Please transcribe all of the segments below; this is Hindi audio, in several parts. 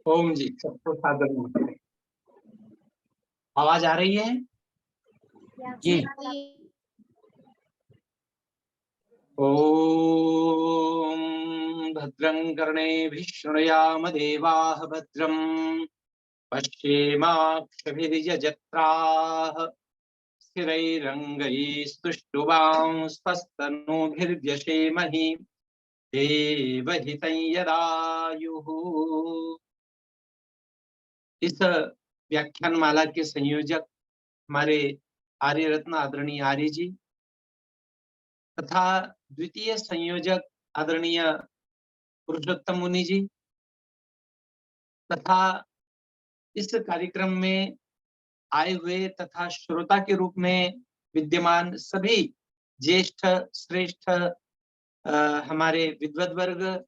ओम जी, सबको सादर नमस्ते। आवाज आ रही है जी। ओम भद्रं कर्णेभिः शृणुयाम देवाः भद्रं पश्येमाक्षभिर्यजत्राः स्थिरैरङ्गैस्तुष्टुवांस्तनूभिर्व्यशेमहि देवहितं यदायुः। इस व्याख्यान माला के संयोजक हमारे आर्य रत्न आदरणीय आर्य जी तथा द्वितीय संयोजक आदरणीय पुरुषोत्तम मुनि जी तथा इस कार्यक्रम में आए हुए तथा श्रोता के रूप में विद्यमान सभी ज्येष्ठ श्रेष्ठ हमारे विद्वद वर्ग,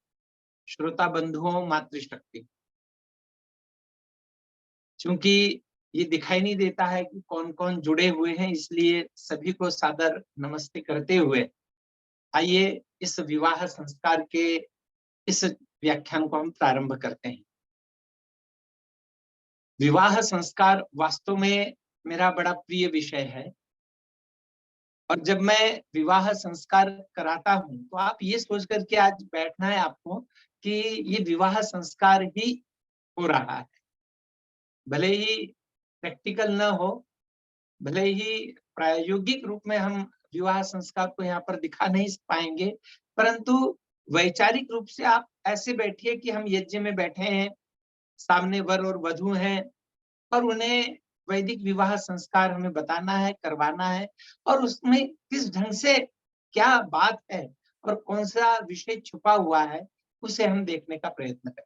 श्रोता बंधुओं, मातृशक्ति। चूंकि ये दिखाई नहीं देता है कि कौन कौन जुड़े हुए हैं, इसलिए सभी को सादर नमस्ते करते हुए आइए इस विवाह संस्कार के इस व्याख्यान को हम प्रारंभ करते हैं। विवाह संस्कार वास्तव में मेरा बड़ा प्रिय विषय है और जब मैं विवाह संस्कार कराता हूं तो आप ये सोच करके आज बैठना है आपको कि ये विवाह संस्कार ही हो रहा है। भले ही प्रैक्टिकल न हो, भले ही प्रायोगिक रूप में हम विवाह संस्कार को यहाँ पर दिखा नहीं पाएंगे, परंतु वैचारिक रूप से आप ऐसे बैठिए कि हम यज्ञ में बैठे हैं, सामने वर और वधू हैं और उन्हें वैदिक विवाह संस्कार हमें बताना है, करवाना है और उसमें किस ढंग से क्या बात है और कौन सा विषय छुपा हुआ है उसे हम देखने का प्रयत्न करें।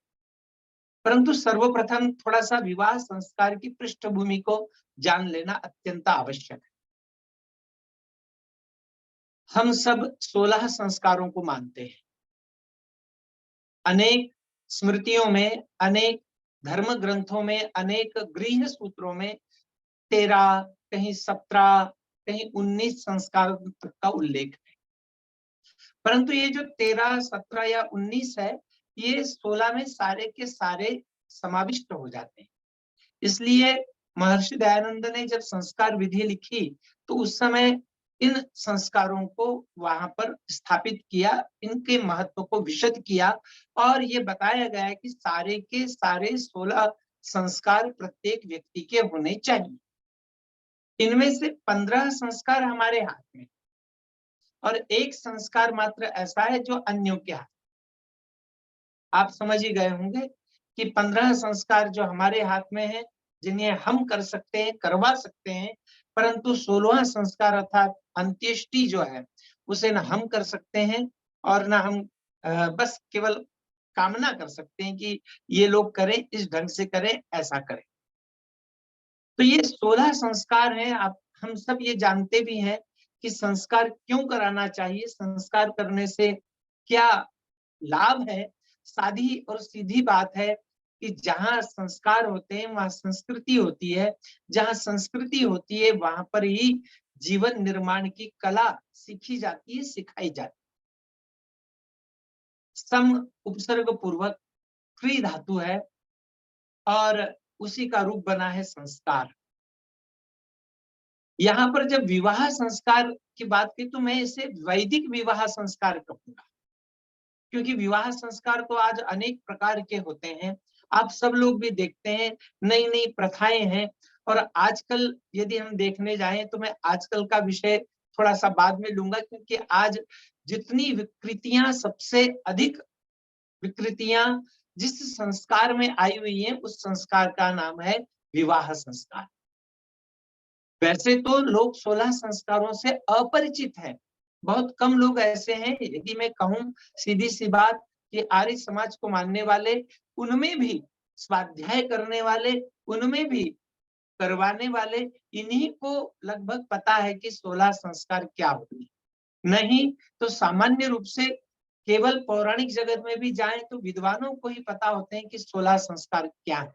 परंतु सर्वप्रथम थोड़ा सा विवाह संस्कार की पृष्ठभूमि को जान लेना अत्यंत आवश्यक है। हम सब 16 संस्कारों को मानते हैं। अनेक स्मृतियों में, अनेक धर्म ग्रंथों में, अनेक गृह सूत्रों में 13, कहीं 17, कहीं 19 संस्कार तक का उल्लेख है। परंतु ये जो 13, 17 या 19 है, ये 16 में सारे के सारे समाविष्ट हो जाते हैं। इसलिए महर्षि दयानंद ने जब संस्कार विधि लिखी तो उस समय इन संस्कारों को वहां पर स्थापित किया, इनके महत्व को विशद किया और ये बताया गया है कि सारे के सारे 16 संस्कार प्रत्येक व्यक्ति के होने चाहिए। इनमें से 15 संस्कार हमारे हाथ में और एक संस्कार मात्र ऐसा है जो अन्यों के हाथ। आप समझ ही गए होंगे कि 15 संस्कार जो हमारे हाथ में है, जिन्हें हम कर सकते हैं, करवा सकते हैं, परंतु 16वां संस्कार अर्थात अंत्येष्टि जो है उसे न हम कर सकते हैं और न हम बस केवल कामना कर सकते हैं कि ये लोग करें, इस ढंग से करें, ऐसा करें। तो ये 16 संस्कार हैं। आप हम सब ये जानते भी हैं कि संस्कार क्यों कराना चाहिए, संस्कार करने से क्या लाभ है। सादी और सीधी बात है कि जहाँ संस्कार होते हैं वहां संस्कृति होती है, जहाँ संस्कृति होती है वहां पर ही जीवन निर्माण की कला सीखी जाती है, सिखाई जाती है। सम उपसर्ग पूर्वक क्री धातु है और उसी का रूप बना है संस्कार। यहाँ पर जब विवाह संस्कार की बात की तो मैं इसे वैदिक विवाह संस्कार कहूंगा, क्योंकि विवाह संस्कार तो आज अनेक प्रकार के होते हैं। आप सब लोग भी देखते हैं, नई नई प्रथाएं हैं और आजकल यदि हम देखने जाएं तो मैं आजकल का विषय थोड़ा सा बाद में लूंगा, क्योंकि आज जितनी विकृतियां, सबसे अधिक विकृतियां जिस संस्कार में आई हुई हैं उस संस्कार का नाम है विवाह संस्कार। वैसे तो लोग 16 संस्कारों से अपरिचित हैं। बहुत कम लोग ऐसे हैं, यदि मैं कहूं सीधी सी बात कि आर्य समाज को मानने वाले, उनमें भी स्वाध्याय करने वाले, उनमें भी करवाने वाले, इन्हीं को लगभग पता है कि 16 संस्कार क्या होते हैं। नहीं तो सामान्य रूप से केवल पौराणिक जगत में भी जाएं तो विद्वानों को ही पता होते हैं कि 16 संस्कार क्या है।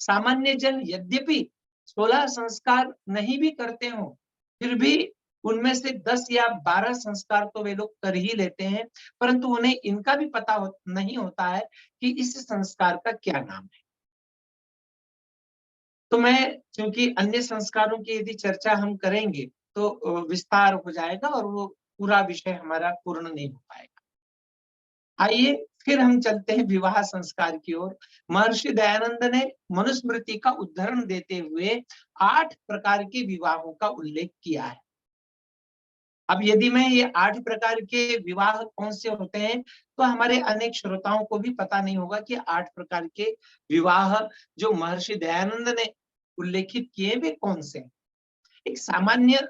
सामान्य जन यद्यपि 16 संस्कार नहीं भी करते हो, फिर भी उनमें से 10 या 12 संस्कार तो वे लोग कर ही लेते हैं, परंतु उन्हें इनका भी पता नहीं होता है कि इस संस्कार का क्या नाम है। तो मैं, क्योंकि अन्य संस्कारों की यदि चर्चा हम करेंगे तो विस्तार हो जाएगा और वो पूरा विषय हमारा पूर्ण नहीं हो पाएगा। आइए फिर हम चलते हैं विवाह संस्कार की ओर। महर्षि दयानंद ने मनुस्मृति का उदाहरण देते हुए 8 प्रकार के विवाहों का उल्लेख किया है। अब यदि मैं ये 8 प्रकार के विवाह कौन से होते हैं, तो हमारे अनेक श्रोताओं को भी पता नहीं होगा कि 8 प्रकार के विवाह जो महर्षि दयानंद ने उल्लेखित किए वे कौन से हैं। एक सामान्य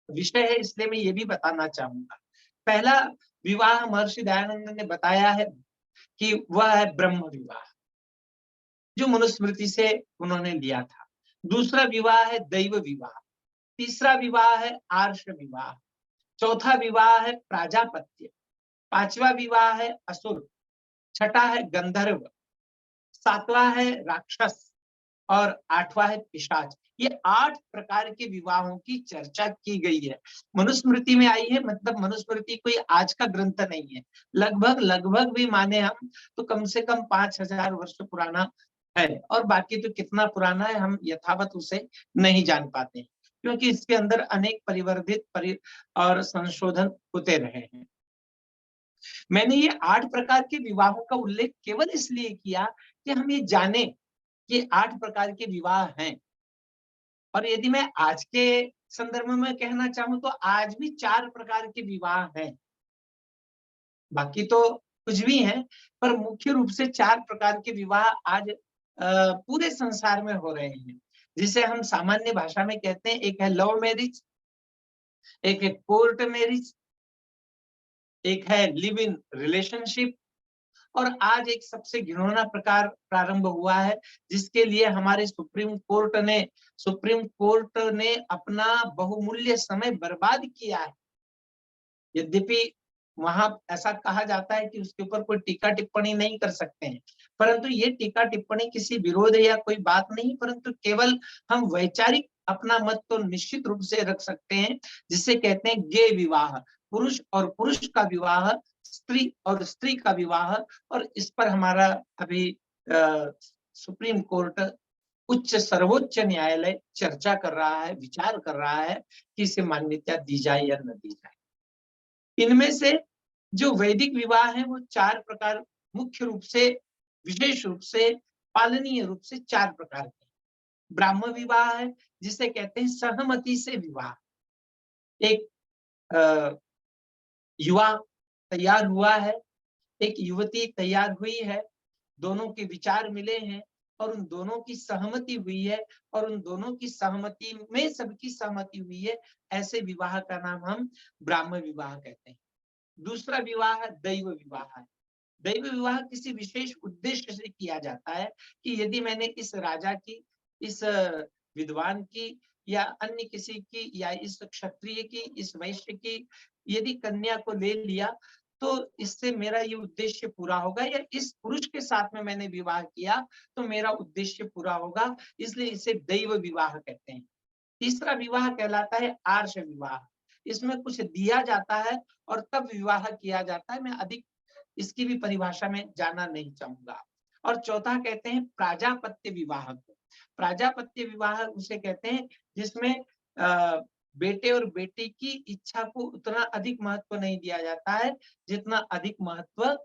विषय है, इसलिए मैं ये भी बताना चाहूंगा। पहला विवाह महर्षि दयानंद ने बताया है कि वह है ब्रह्म विवाह, जो मनुस्मृति से उन्होंने लिया था। दूसरा विवाह है दैव विवाह। तीसरा विवाह है आर्ष विवाह। चौथा विवाह है प्राजापत्य। पांचवा विवाह है असुर। छठा है गंधर्व। सातवां है राक्षस और आठवां है पिशाच। ये 8 प्रकार के विवाहों की चर्चा की गई है, मनुस्मृति में आई है। मतलब मनुस्मृति कोई आज का ग्रंथ नहीं है, लगभग भी माने हम तो कम से कम 5000 वर्ष पुराना है, और बाकी तो कितना पुराना है हम यथावत उसे नहीं जान पाते, क्योंकि इसके अंदर अनेक और संशोधन होते रहे हैं। मैंने ये 8 प्रकार के विवाहों का उल्लेख केवल इसलिए किया कि हम ये जाने कि 8 प्रकार के विवाह हैं। और यदि मैं आज के संदर्भ में कहना चाहूं तो आज भी 4 प्रकार के विवाह हैं, बाकी तो कुछ भी हैं, पर मुख्य रूप से 4 प्रकार के विवाह आज पूरे संसार में हो रहे हैं, जिसे हम सामान्य भाषा में कहते हैं। एक है लव मैरिज, एक है कोर्ट मैरिज, एक है लिव इन रिलेशनशिप, और आज एक सबसे घिनौना प्रकार प्रारंभ हुआ है, जिसके लिए हमारे सुप्रीम कोर्ट ने अपना बहुमूल्य समय बर्बाद किया है। यद्यपि वहां ऐसा कहा जाता है कि उसके ऊपर कोई टीका टिप्पणी नहीं कर सकते हैं, परंतु ये टीका टिप्पणी किसी विरोध या कोई बात नहीं, परंतु केवल हम वैचारिक अपना मत तो निश्चित रूप से रख सकते हैं, जिसे कहते हैं गे विवाह, पुरुष और पुरुष का विवाह, स्त्री और स्त्री का विवाह। और इस पर हमारा अभी सुप्रीम कोर्ट, उच्च सर्वोच्च न्यायालय चर्चा कर रहा है, विचार कर रहा है कि इसे मान्यता दी जाए या न दी जाए। इनमें से जो वैदिक विवाह है वो 4 प्रकार, मुख्य रूप से विशेष रूप से पालनीय रूप से 4 प्रकार के। ब्राह्म विवाह है, जिसे कहते हैं सहमति से विवाह। एक युवा तैयार हुआ है, एक युवती तैयार हुई है, दोनों के विचार मिले हैं और उन दोनों की सहमति हुई है, और उन दोनों की सहमति में सबकी सहमति हुई है, ऐसे विवाह का नाम हम ब्राह्म विवाह कहते हैं। दूसरा विवाह दैव विवाह है। दैव विवाह किसी विशेष उद्देश्य से किया जाता है कि यदि मैंने इस राजा की, इस विद्वान की, या अन्य किसी की, या इस क्षत्रिय की, इस वैश्य की यदि कन्या को ले लिया, तो इससे मेरा ये उद्देश्य पूरा होगा, या इस पुरुष के साथ में मैंने विवाह किया तो मेरा उद्देश्य पूरा होगा, इसलिए इसे दैव विवाह कहते हैं। तीसरा विवाह कहलाता है आर्ष विवाह। इसमें कुछ दिया जाता है और तब विवाह किया जाता है। मैं अधिक इसकी भी परिभाषा में जाना नहीं चाहूंगा। और चौथा कहते हैं प्राजापत्य विवाह को। प्राजापत्य विवाह उसे कहते हैं जिसमें बेटे और बेटी की इच्छा को उतना अधिक महत्व नहीं दिया जाता है, जितना अधिक महत्व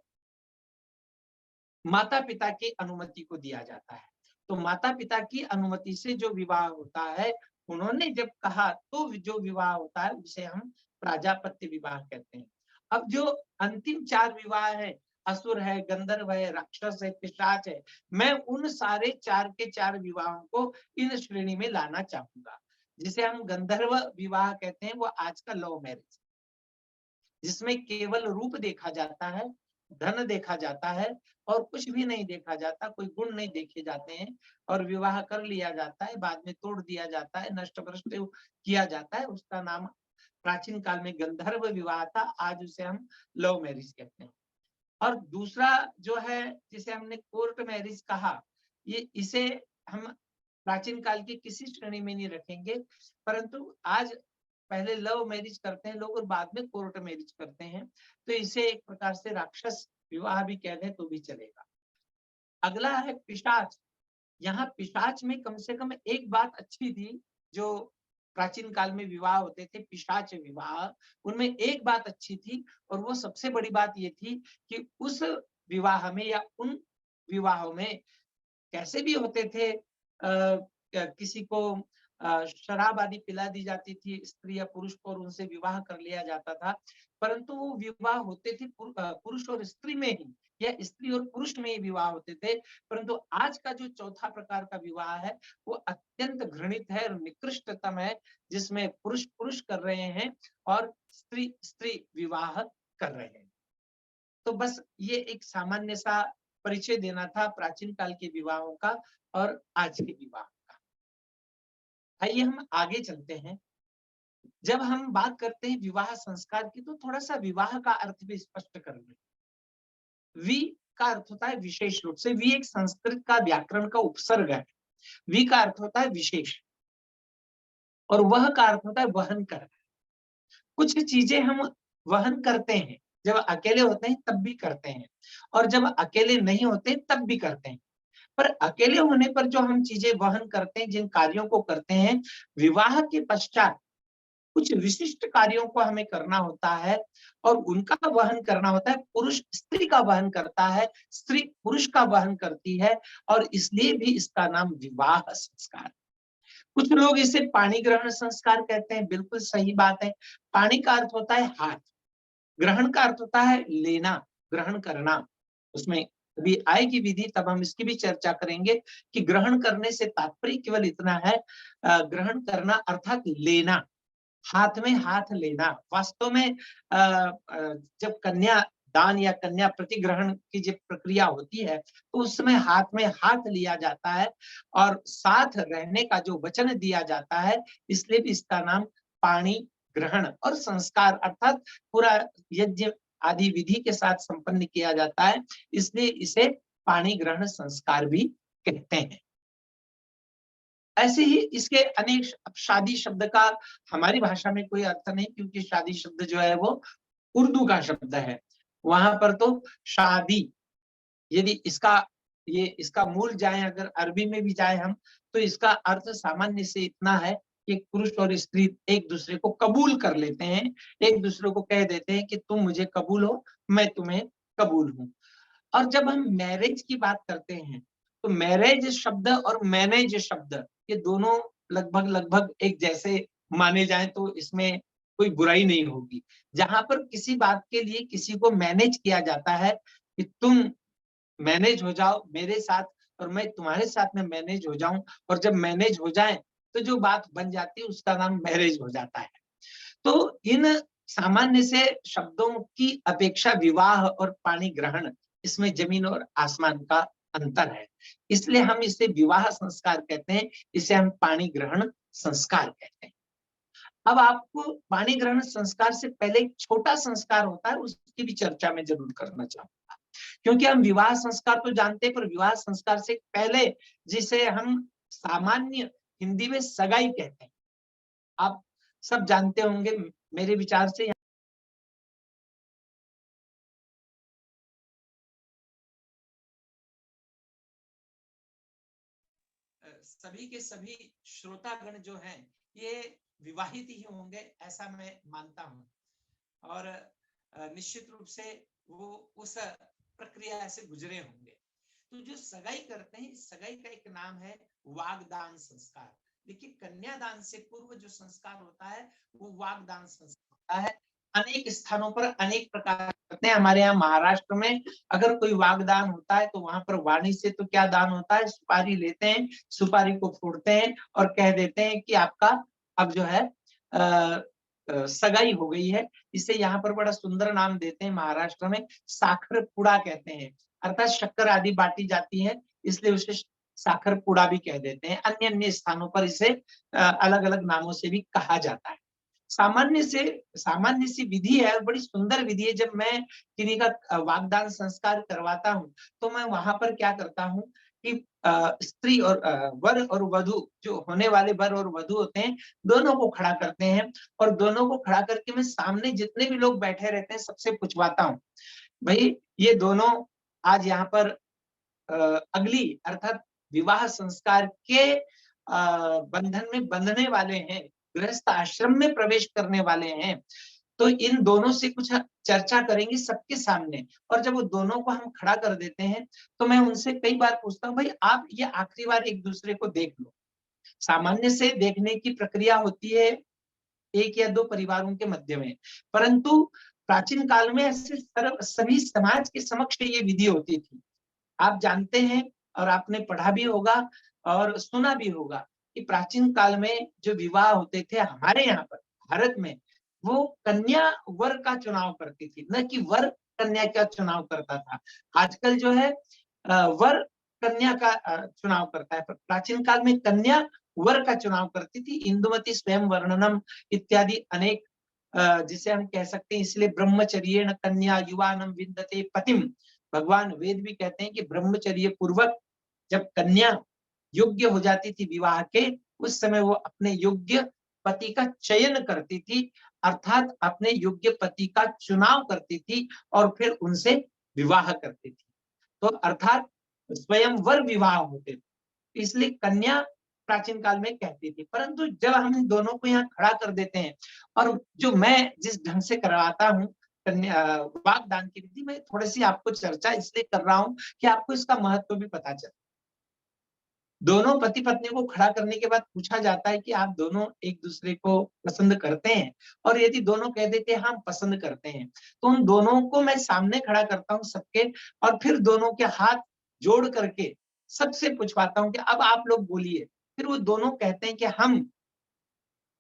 माता पिता की अनुमति को दिया जाता है। तो माता पिता की अनुमति से जो विवाह होता है, उन्होंने जब कहा तो जो विवाह होता है उसे हम प्राजापत्य विवाह कहते हैं। अब जो अंतिम 4 विवाह है, असुर है, गंधर्व है, राक्षस है, पिशाच है, मैं उन सारे 4 के 4 विवाहों को इन श्रेणी में लाना चाहूंगा। जिसे हम गंधर्व विवाह कहते हैं, वो आज का लव मैरिज, जिसमें केवल रूप देखा जाता है, धन देखा जाता है और कुछ भी नहीं देखा जाता, कोई गुण नहीं देखे जाते हैं, और विवाह कर लिया जाता है, बाद में तोड़ दिया जाता है, नष्ट भ्रष्ट किया जाता है। उसका नाम प्राचीन काल में गंधर्व विवाह था, आज उसे हम लव मैरिज कहते हैं। और दूसरा जो है, जिसे हमने कोर्ट मैरिज कहा, ये इसे हम प्राचीन काल की किसी श्रेणी में नहीं रखेंगे, परंतु आज पहले लव मैरिज करते हैं लोग और बाद में कोर्ट मैरिज करते हैं, तो इसे एक प्रकार से राक्षस विवाह भी कह दें तो भी चलेगा। अगला है पिशाच। यहाँ पिशाच में कम से कम एक बात अच्छी थी, जो प्राचीन काल में विवाह होते थे, पिशाच विवाह, उनमें एक बात अच्छी थी, और वो सबसे बड़ी बात ये थी कि उस विवाह में या उन विवाहों में कैसे भी होते थे, किसी को शराब आदि पिला दी जाती थी स्त्री या पुरुष को, और उनसे विवाह कर लिया जाता था, परंतु वो विवाह होते थे पुरुष और स्त्री में ही, या स्त्री और पुरुष में ही विवाह होते थे। परंतु आज का जो चौथा प्रकार का विवाह है वो अत्यंत घृणित है और निकृष्टतम है, जिसमें पुरुष पुरुष कर रहे हैं और स्त्री स्त्री विवाह कर रहे हैं। तो बस ये एक सामान्य सा परिचय देना था प्राचीन काल के विवाहों का और आज के विवाह का। आइए हम आगे चलते हैं। जब हम बात करते हैं विवाह संस्कार की, तो थोड़ा सा विवाह का अर्थ भी स्पष्ट कर लें। वि का अर्थ होता है विशेष रूप से, वि एक संस्कृत का व्याकरण का उपसर्ग है। वि का अर्थ होता है विशेष, और वह का अर्थ होता है वहन करना। कुछ चीजें हम वहन करते हैं, जब अकेले होते हैं तब भी करते हैं, और जब अकेले नहीं होते तब भी करते हैं। पर अकेले होने पर जो हम चीजें वहन करते हैं, जिन कार्यों को करते हैं, विवाह के पश्चात कुछ विशिष्ट कार्यों को हमें करना होता है, और उनका वहन करना होता है। पुरुष स्त्री का वहन करता है, स्त्री पुरुष का वहन करती है, और इसलिए भी इसका नाम विवाह संस्कार। कुछ लोग इसे पाणी ग्रहण संस्कार कहते हैं, बिल्कुल सही बात है। पाणी का अर्थ होता है हाथ, ग्रहण का अर्थ होता है लेना, ग्रहण करना। उसमें अभी आएगी विधि, तब हम इसकी भी चर्चा करेंगे कि ग्रहण करने से तात्पर्य केवल इतना है, ग्रहण करना अर्थात लेना, हाथ में हाथ लेना। वास्तव में जब कन्या दान या कन्या प्रतिग्रहण की जब प्रक्रिया होती है, तो उसमें हाथ में हाथ लिया जाता है और साथ रहने का जो वचन दिया जाता है, इसलिए भी इसका नाम पाणी ग्रहण और संस्कार अर्थात पूरा यज्ञ आदि विधि के साथ संपन्न किया जाता है, इसलिए इसे पाणी ग्रहण संस्कार भी कहते हैं। ऐसे ही इसके अनेक शादी शब्द का हमारी भाषा में कोई अर्थ नहीं, क्योंकि शादी शब्द जो है वो उर्दू का शब्द है। वहां पर तो शादी, यदि इसका मूल जाए, अगर अरबी में भी जाए हम, तो इसका अर्थ सामान्य से इतना है कि पुरुष और स्त्री एक दूसरे को कबूल कर लेते हैं, एक दूसरे को कह देते हैं कि तुम मुझे कबूल हो, मैं तुम्हें कबूल हूं। और जब हम मैरिज की बात करते हैं, तो मैरिज शब्द और मैनेज शब्द, ये दोनों लगभग लगभग एक जैसे माने जाएं तो इसमें कोई बुराई नहीं होगी। जहां पर किसी बात के लिए किसी को मैनेज किया जाता है कि तुम मैनेज हो जाओ मेरे साथ और मैं तुम्हारे साथ में मैनेज हो जाऊं, और जब मैनेज हो जाए तो जो बात बन जाती है उसका नाम मैरिज हो जाता है। तो इन सामान्य से शब्दों की अपेक्षा विवाह और पाणी ग्रहण, इसमें जमीन और आसमान का अंतर है, इसलिए हम इसे विवाह संस्कार कहते हैं, इसे हम पाणी ग्रहण संस्कार कहते हैं। अब आपको पाणी ग्रहण संस्कार से पहले एक छोटा संस्कार होता है, उसकी भी चर्चा मैं जरूर करना चाहूंगा, क्योंकि हम विवाह संस्कार तो जानते हैं, पर विवाह संस्कार से पहले जिसे हम सामान्य हिंदी में सगाई कहते हैं, आप सब जानते होंगे मेरे विचार से। सभी के सभी श्रोतागण जो हैं ये विवाहित ही होंगे, ऐसा मैं मानता हूँ, और निश्चित रूप से वो उस प्रक्रिया से गुजरे होंगे। तो जो सगाई करते हैं, सगाई का एक नाम है वागदान संस्कार। देखिए, कन्यादान से पूर्व जो संस्कार होता है वो वागदान संस्कार होता है। अनेक स्थानों पर अनेक प्रकार करते हैं। हमारे यहाँ महाराष्ट्र में अगर कोई वागदान होता है तो वहां पर वाणी से तो क्या दान होता है, सुपारी लेते हैं, सुपारी को फोड़ते हैं और कह देते हैं कि आपका अब जो है सगाई हो गई है। इसे यहाँ पर बड़ा सुंदर नाम देते हैं, महाराष्ट्र में साखर पुड़ा कहते हैं, अर्थात शक्कर आदि बांटी जाती है, इसलिए उसे साखर पुड़ा भी कह देते हैं। अन्य अन्य स्थानों पर इसे अलग अलग नामों से भी कहा जाता है। सामान्य सी विधि है, बड़ी सुंदर विधि है। जब मैं किन्हीं का वागदान संस्कार करवाता हूँ तो मैं वहां पर क्या करता हूँ कि स्त्री और वर और वधु, जो होने वाले वर और वधु होते हैं, दोनों को खड़ा करते हैं, और दोनों को खड़ा करके मैं सामने जितने भी लोग बैठे रहते हैं सबसे पूछवाता हूँ, भाई ये दोनों आज यहाँ पर अगली अर्थात विवाह संस्कार के बंधन में बंधने वाले हैं, गृहस्थ आश्रम में प्रवेश करने वाले हैं, तो इन दोनों से कुछ चर्चा करेंगे सबके सामने। और जब वो दोनों को हम खड़ा कर देते हैं, तो मैं उनसे कई बार पूछता हूँ, भाई आप ये आखिरी बार एक दूसरे को देख लो। सामान्य से देखने की प्रक्रिया होती है एक या दो परिवारों के मध्य में, परंतु प्राचीन काल में ऐसे सभी समाज के समक्ष ये विधि होती थी। आप जानते हैं और आपने पढ़ा भी होगा और सुना भी होगा कि प्राचीन काल में जो विवाह होते थे हमारे यहाँ पर भारत में, वो कन्या वर का चुनाव करती थी, न कि वर कन्या का चुनाव करता था। आजकल जो है वर कन्या का चुनाव करता है, पर प्राचीन काल में कन्या वर का चुनाव करती थी। इंदुमती स्वयं वर्णनम इत्यादि अनेक जिसे हम कह सकते हैं, इसलिए ब्रह्मचर्येण कन्या युवानम विन्दते पतिम, भगवान वेद भी कहते हैं कि ब्रह्मचर्य पूर्वक जब कन्या योग्य हो जाती थी विवाह के, उस समय वो अपने योग्य पति का चयन करती थी, अर्थात अपने योग्य पति का चुनाव करती थी और फिर उनसे विवाह करती थी। तो अर्थात स्वयं वर विवाह होते थे, इसलिए कन्या प्राचीन काल में कहती थी। परंतु जब हम इन दोनों को यहाँ खड़ा कर देते हैं, और जो मैं जिस ढंग से करवाता हूँ कन्या वागदान की विधि, मैं थोड़ी सी आपको चर्चा इसलिए कर रहा हूँ कि आपको इसका महत्व भी पता चले। दोनों पति पत्नी को खड़ा करने के बाद पूछा जाता है कि आप दोनों एक दूसरे को पसंद करते हैं, और यदि दोनों कह देते हैं हम पसंद करते हैं, तो उन दोनों को मैं सामने खड़ा करता हूँ सबके, और फिर दोनों के हाथ जोड़ करके सबसे पूछवाता हूँ कि अब आप लोग बोलिए। फिर वो दोनों कहते हैं कि हम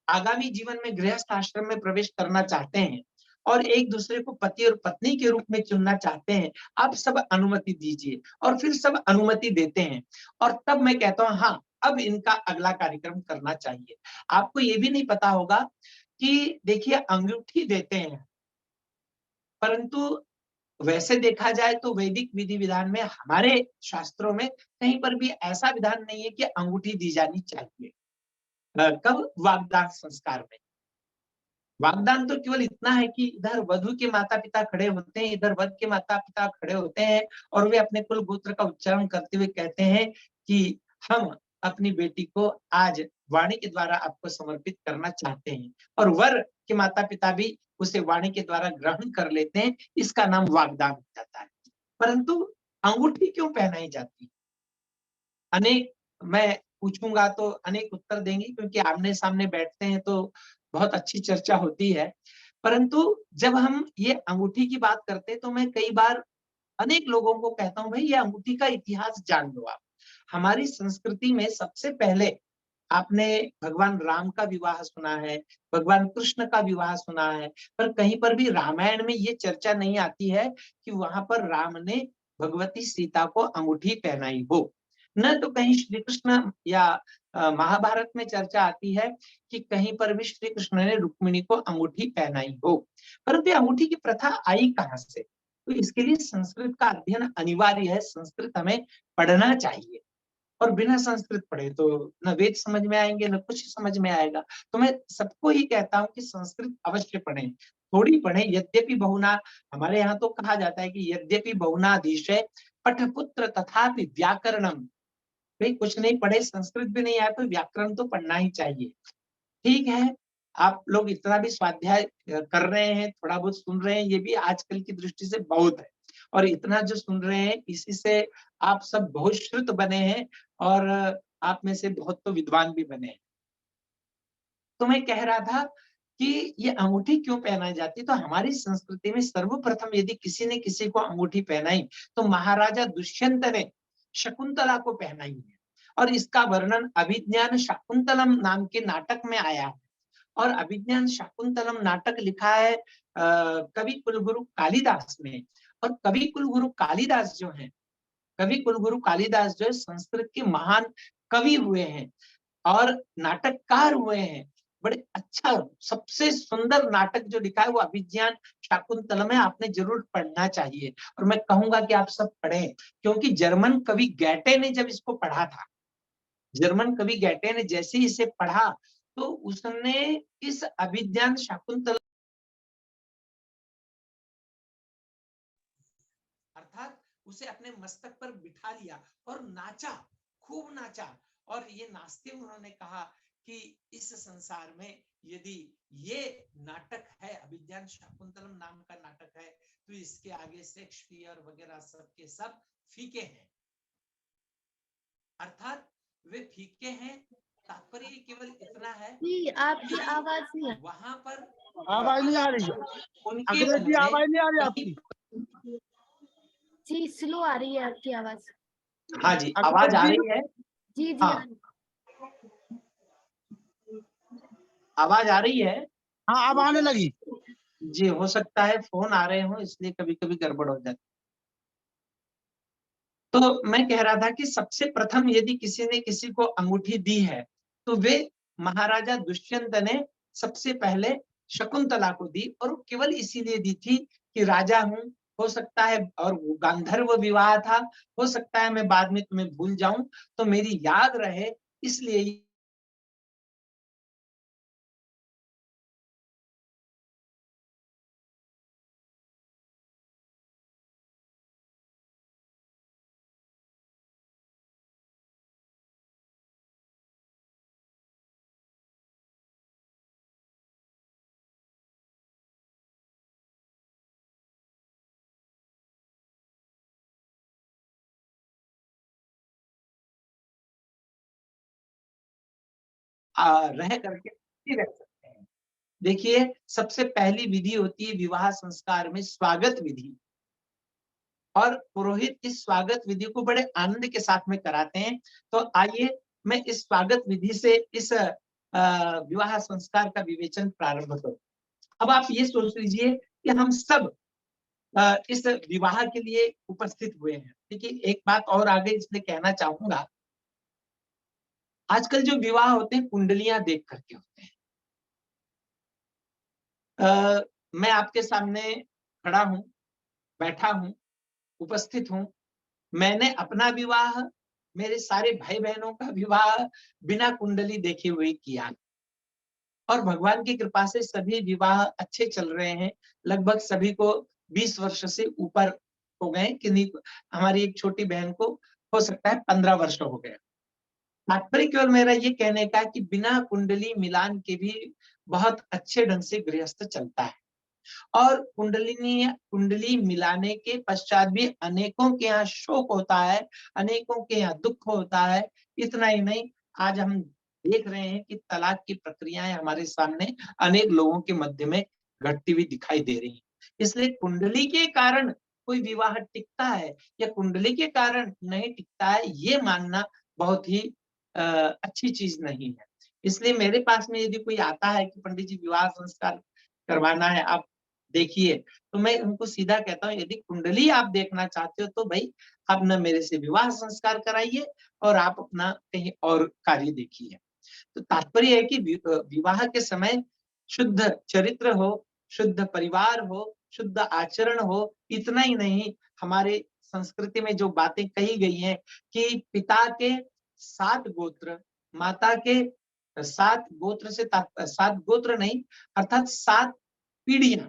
आगामी जीवन में गृहस्थ आश्रम में प्रवेश करना चाहते हैं और एक दूसरे को पति और पत्नी के रूप में चुनना चाहते हैं, आप सब अनुमति दीजिए। और फिर सब अनुमति देते हैं, और तब मैं कहता हूँ हाँ, अब इनका अगला कार्यक्रम करना चाहिए। आपको ये भी नहीं पता होगा कि देखिए अंगूठी देते हैं, परंतु वैसे देखा जाए तो वैदिक विधि विधान में, हमारे शास्त्रों में कहीं पर भी ऐसा विधान नहीं है कि अंगूठी दी जानी चाहिए। कब? वागदान संस्कार में। वागदान तो केवल इतना है कि इधर वधु के माता पिता खड़े होते हैं, इधर वर के माता पिता खड़े होते हैं, और वे अपने कुल गोत्र का उच्चारण करते हुए कहते हैं कि हम अपनी बेटी को आज वाणी के द्वारा आपको समर्पित करना चाहते हैं, और वर के माता पिता भी उसे वाणी के द्वारा ग्रहण कर लेते हैं। इसका नाम वागदान हो जाता है। परंतु अंगूठी क्यों पहनाई जाती है? अनेक, मैं पूछूंगा तो अनेक उत्तर देंगे, क्योंकि आमने सामने बैठते हैं तो बहुत अच्छी चर्चा होती है। परंतु जब हम ये अंगूठी की बात करते हैं, तो मैं कई बार अनेक लोगों को कहता हूँ, भाई ये अंगूठी का इतिहास जान लो आप। हमारी संस्कृति में सबसे पहले आपने भगवान राम का विवाह सुना है, भगवान कृष्ण का विवाह सुना है, पर कहीं पर भी रामायण में ये चर्चा नहीं आती है कि वहां पर राम ने भगवती सीता को अंगूठी पहनाई हो। न तो कहीं श्री कृष्ण या महाभारत में चर्चा आती है कि कहीं पर भी श्री कृष्ण ने रुक्मिणी को अंगूठी पहनाई हो। परंतु अंगूठी की प्रथा आई कहां से? तो इसके लिए संस्कृत का अध्ययन अनिवार्य है। संस्कृत हमें पढ़ना चाहिए, और बिना संस्कृत पढ़े तो न वेद समझ में आएंगे, न कुछ समझ में आएगा। तो मैं सबको ही कहता हूँ कि संस्कृत अवश्य पढ़ें, थोड़ी पढ़ें। यद्यपि बहुना, हमारे यहाँ तो कहा जाता है कि यद्यपि बहुनाधीशय पठपुत्र तथापि व्याकरणम। भाई कुछ नहीं पढ़े, संस्कृत भी नहीं आया तो व्याकरण तो पढ़ना ही चाहिए। ठीक है, आप लोग इतना भी स्वाध्याय कर रहे हैं, थोड़ा बहुत सुन रहे हैं, ये भी आजकल की दृष्टि से बहुत है। और इतना जो सुन रहे हैं, इसी से आप सब बहुत श्रुत बने हैं, और आप में से बहुत तो विद्वान भी बने हैं। तो मैं कह रहा था कि ये अंगूठी क्यों पहनाई जाती है? तो हमारी संस्कृति में सर्वप्रथम यदि किसी ने किसी को अंगूठी पहनाई, तो महाराजा दुष्यंत ने शकुंतला को पहनाई है, और इसका वर्णन अभिज्ञान शाकुंतलम नाम के नाटक में आया है। और अभिज्ञान शाकुंतलम नाटक लिखा है कवि कुलगुरु कालिदास ने। और कवि कुलगुरु कालिदास जो है, कवि कुलगुरु कालिदास जो है संस्कृत के महान कवि हुए हैं और नाटककार हुए हैं। बड़े अच्छा, सबसे सुंदर नाटक जो लिखा है वो अभिज्ञान शाकुंतलम है, आपने जरूर पढ़ना चाहिए। और मैं कहूंगा कि आप सब पढ़ें, क्योंकि जर्मन कवि गैटे ने जब इसको पढ़ा था, जर्मन कवि गैटे ने जैसे ही इसे पढ़ा, तो उसने इस अभिज्ञान शाकुंतलम अर्थात उसे अपने मस्तक पर बिठा लिया और नाचा, खूब नाचा। और ये नाचते उन्होंने कहा कि इस संसार में यदि ये नाटक है, अभिज्ञान शाकुंतलम नाम का नाटक है, तो इसके आगे शेक्सपियर वगैरह सब के सब फीके हैं। अर्थात वे फीके हैं, तात्पर्य केवल इतना है जी, आपकी कि आवाज नहीं आ वहां पर आवाज नहीं आ रही है, उनके अखिलेश मन जी में आवाज नहीं आ रही कहीं- आपकी। जी, स्लो आ रही है आपकी आवाज। हाँ जी, अखिलेश आवाज आ जी, रही है। जी जी हाँ, आवाज आ रही है। हाँ अब आने लगी। जी, हो सकता है फोन आ रहे हो इसलिए कभी कभी गड़बड़ हो जाती। तो मैं कह रहा था कि सबसे प्रथम यदि किसी ने किसी को अंगूठी दी है तो वे महाराजा दुष्यंत ने सबसे पहले शकुंतला को दी, और वो केवल इसीलिए दी थी कि राजा हूं, हो सकता है, और वो गांधर्व विवाह था, हो सकता है मैं बाद में तुम्हें भूल जाऊं, तो मेरी याद रहे, इसलिए रह करके रह सकते हैं। देखिए, सबसे पहली विधि होती है विवाह संस्कार में स्वागत विधि, और पुरोहित इस स्वागत विधि को बड़े आनंद के साथ में कराते हैं। तो आइए मैं इस स्वागत विधि से इस विवाह संस्कार का विवेचन प्रारंभ करूं। अब आप ये सोच लीजिए कि हम सब इस विवाह के लिए उपस्थित हुए हैं। देखिए, एक बात और आगे इसलिए कहना चाहूंगा, आजकल जो विवाह होते हैं कुंडलियां देख करके होते हैं। मैं आपके सामने खड़ा हूं, बैठा हूं, उपस्थित हूं, मैंने अपना विवाह, मेरे सारे भाई बहनों का विवाह बिना कुंडली देखे हुए किया, और भगवान की कृपा से सभी विवाह अच्छे चल रहे हैं। लगभग सभी को 20 वर्ष से ऊपर हो गए, किन्हीं हमारी एक छोटी बहन को हो सकता है 15 वर्ष हो गए। तात्पर्य केवल मेरा ये कहने का कि बिना कुंडली मिलान के भी बहुत अच्छे ढंग से गृहस्थ चलता है, और कुंडली मिलाने के पश्चात भी अनेकों के यहाँ शोक होता है, अनेकों के यहाँ दुख होता है। इतना ही नहीं, आज हम देख रहे हैं कि तलाक की प्रक्रियाएं हमारे सामने अनेक लोगों के मध्य में घटती हुई दिखाई दे रही है। इसलिए कुंडली के कारण कोई विवाह टिकता है या कुंडली के कारण नहीं टिकता है, ये मानना बहुत ही अच्छी चीज नहीं है। इसलिए मेरे पास में यदि कोई आता है कि पंडित जी विवाह संस्कार करवाना है, आप देखिए, तो मैं उनको सीधा कहता हूँ, यदि कुंडली आप देखना चाहते हो तो भाई आप न मेरे से विवाह संस्कार कराइए और आप अपना कहीं और कार्य देखिए। तो तात्पर्य है कि विवाह के समय शुद्ध चरित्र हो, शुद्ध परिवार हो, शुद्ध आचरण हो। इतना ही नहीं, हमारे संस्कृति में जो बातें कही गई हैं कि पिता के 7 गोत्र, माता के 7 गोत्र से 7 गोत्र नहीं, अर्थात 7 पीढ़ियां,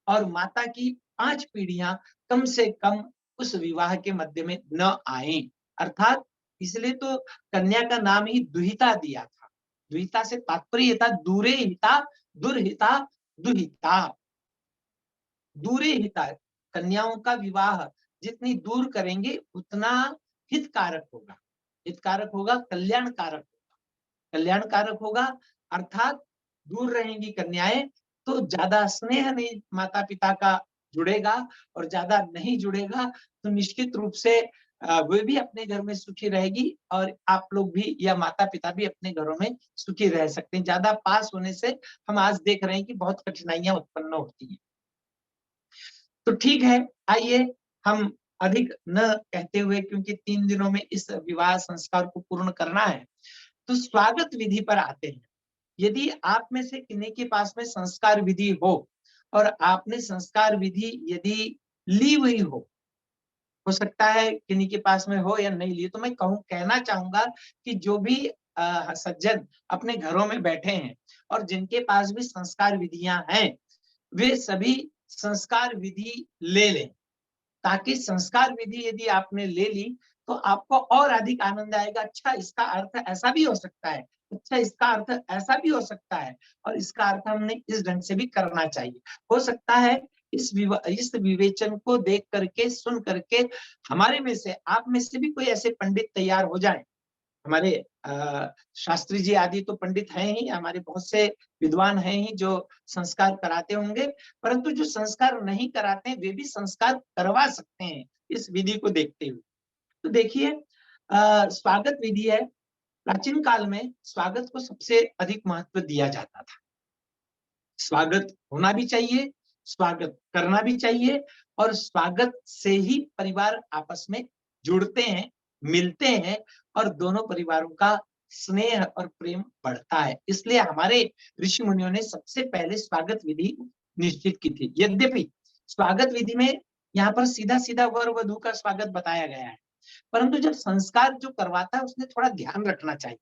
और माता की 5 पीढ़ियां कम से कम उस विवाह के मध्य में न आए। अर्थात इसलिए तो कन्या का नाम ही दुहिता दिया था। दुहिता से तात्पर्य था दूरे हिता, दुर्हिता, दुहिता, दूरे हिता। कन्याओं का विवाह जितनी दूर करेंगे उतना हितकारक होगा, हितकारक होगा, कल्याणकारक होगा, कल्याणकारक होगा। अर्थात दूर रहेंगी कन्याएं तो ज्यादा स्नेह नहीं माता पिता का जुड़ेगा, और ज्यादा नहीं जुड़ेगा तो निश्चित रूप से वे भी अपने घर में सुखी रहेगी, और आप लोग भी या माता पिता भी अपने घरों में सुखी रह सकते हैं। ज्यादा पास होने से हम आज देख रहे हैं कि बहुत कठिनाइयां उत्पन्न होती हैं। तो ठीक है, आइए हम अधिक न कहते हुए, क्योंकि 3 दिनों में इस विवाह संस्कार को पूर्ण करना है, तो स्वागत विधि पर आते हैं। यदि आप में से किन्हीं के पास में संस्कार विधि हो और आपने संस्कार विधि यदि ली हुई हो सकता है किन्हीं के पास में हो या नहीं ली, तो मैं कहना चाहूंगा कि जो भी सज्जन अपने घरों में बैठे हैं और जिनके पास भी संस्कार विधियां हैं, वे सभी संस्कार विधि ले लें, ताकि संस्कार विधि यदि आपने ले ली तो आपको और अधिक आनंद आएगा। अच्छा, इसका अर्थ ऐसा भी हो सकता है, अच्छा इसका अर्थ ऐसा भी हो सकता है, और इसका अर्थ हमने इस ढंग से भी करना चाहिए। हो सकता है इस विवेचन को देख करके, सुन करके हमारे में से, आप में से भी कोई ऐसे पंडित तैयार हो जाए। हमारे शास्त्री जी आदि तो पंडित हैं ही, हमारे बहुत से विद्वान हैं ही जो संस्कार कराते होंगे, परंतु जो संस्कार नहीं कराते वे भी संस्कार करवा सकते हैं इस विधि को देखते हुए। तो देखिए, स्वागत विधि है। प्राचीन काल में स्वागत को सबसे अधिक महत्व दिया जाता था। स्वागत होना भी चाहिए, स्वागत करना भी चाहिए, और स्वागत से ही परिवार आपस में जुड़ते हैं, मिलते हैं, और दोनों परिवारों का स्नेह और प्रेम बढ़ता है। इसलिए हमारे ऋषि मुनियों ने सबसे पहले स्वागत विधि निश्चित की थी। यद्यपि स्वागत विधि में यहाँ पर सीधा सीधा वर वधू का स्वागत बताया गया है, परंतु जब संस्कार जो करवाता है उसने थोड़ा ध्यान रखना चाहिए,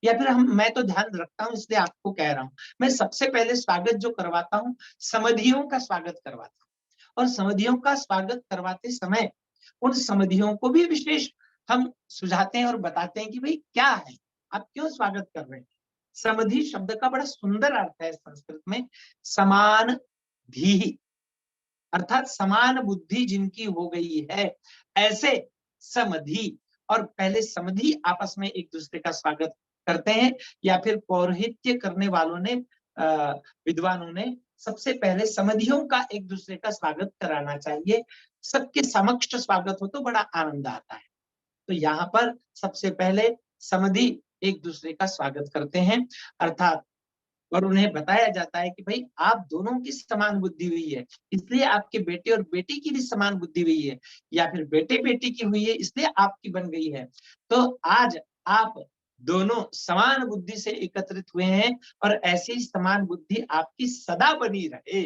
या फिर मैं तो ध्यान रखता हूँ इसलिए आपको कह रहा हूँ। मैं सबसे पहले स्वागत जो करवाता हूँ, समधियों का स्वागत करवाता हूँ, और समधियों का स्वागत करवाते समय उन समधियों को भी विशेष हम सुझाते हैं और बताते हैं कि भाई क्या है, आप क्यों स्वागत कर रहे हैं। समधि शब्द का बड़ा सुंदर अर्थ है संस्कृत में, समान धी, अर्थात समान बुद्धि जिनकी हो गई है, ऐसे समधि। और पहले समधि आपस में एक दूसरे का स्वागत करते हैं, या फिर पौरोहित्य करने वालों ने, विद्वानों ने सबसे पहले समधियों का एक दूसरे का स्वागत कराना चाहिए। सबके समक्ष स्वागत हो तो बड़ा आनंद आता है। तो यहाँ पर सबसे पहले समधि एक दूसरे का स्वागत करते हैं, अर्थात, और उन्हें बताया जाता है कि भाई आप दोनों की समान बुद्धि हुई है, इसलिए आपके बेटे और बेटी की भी समान बुद्धि हुई है, या फिर बेटे बेटी की हुई है इसलिए आपकी बन गई है। तो आज आप दोनों समान बुद्धि से एकत्रित हुए हैं, और ऐसी ही समान बुद्धि आपकी सदा बनी रहे।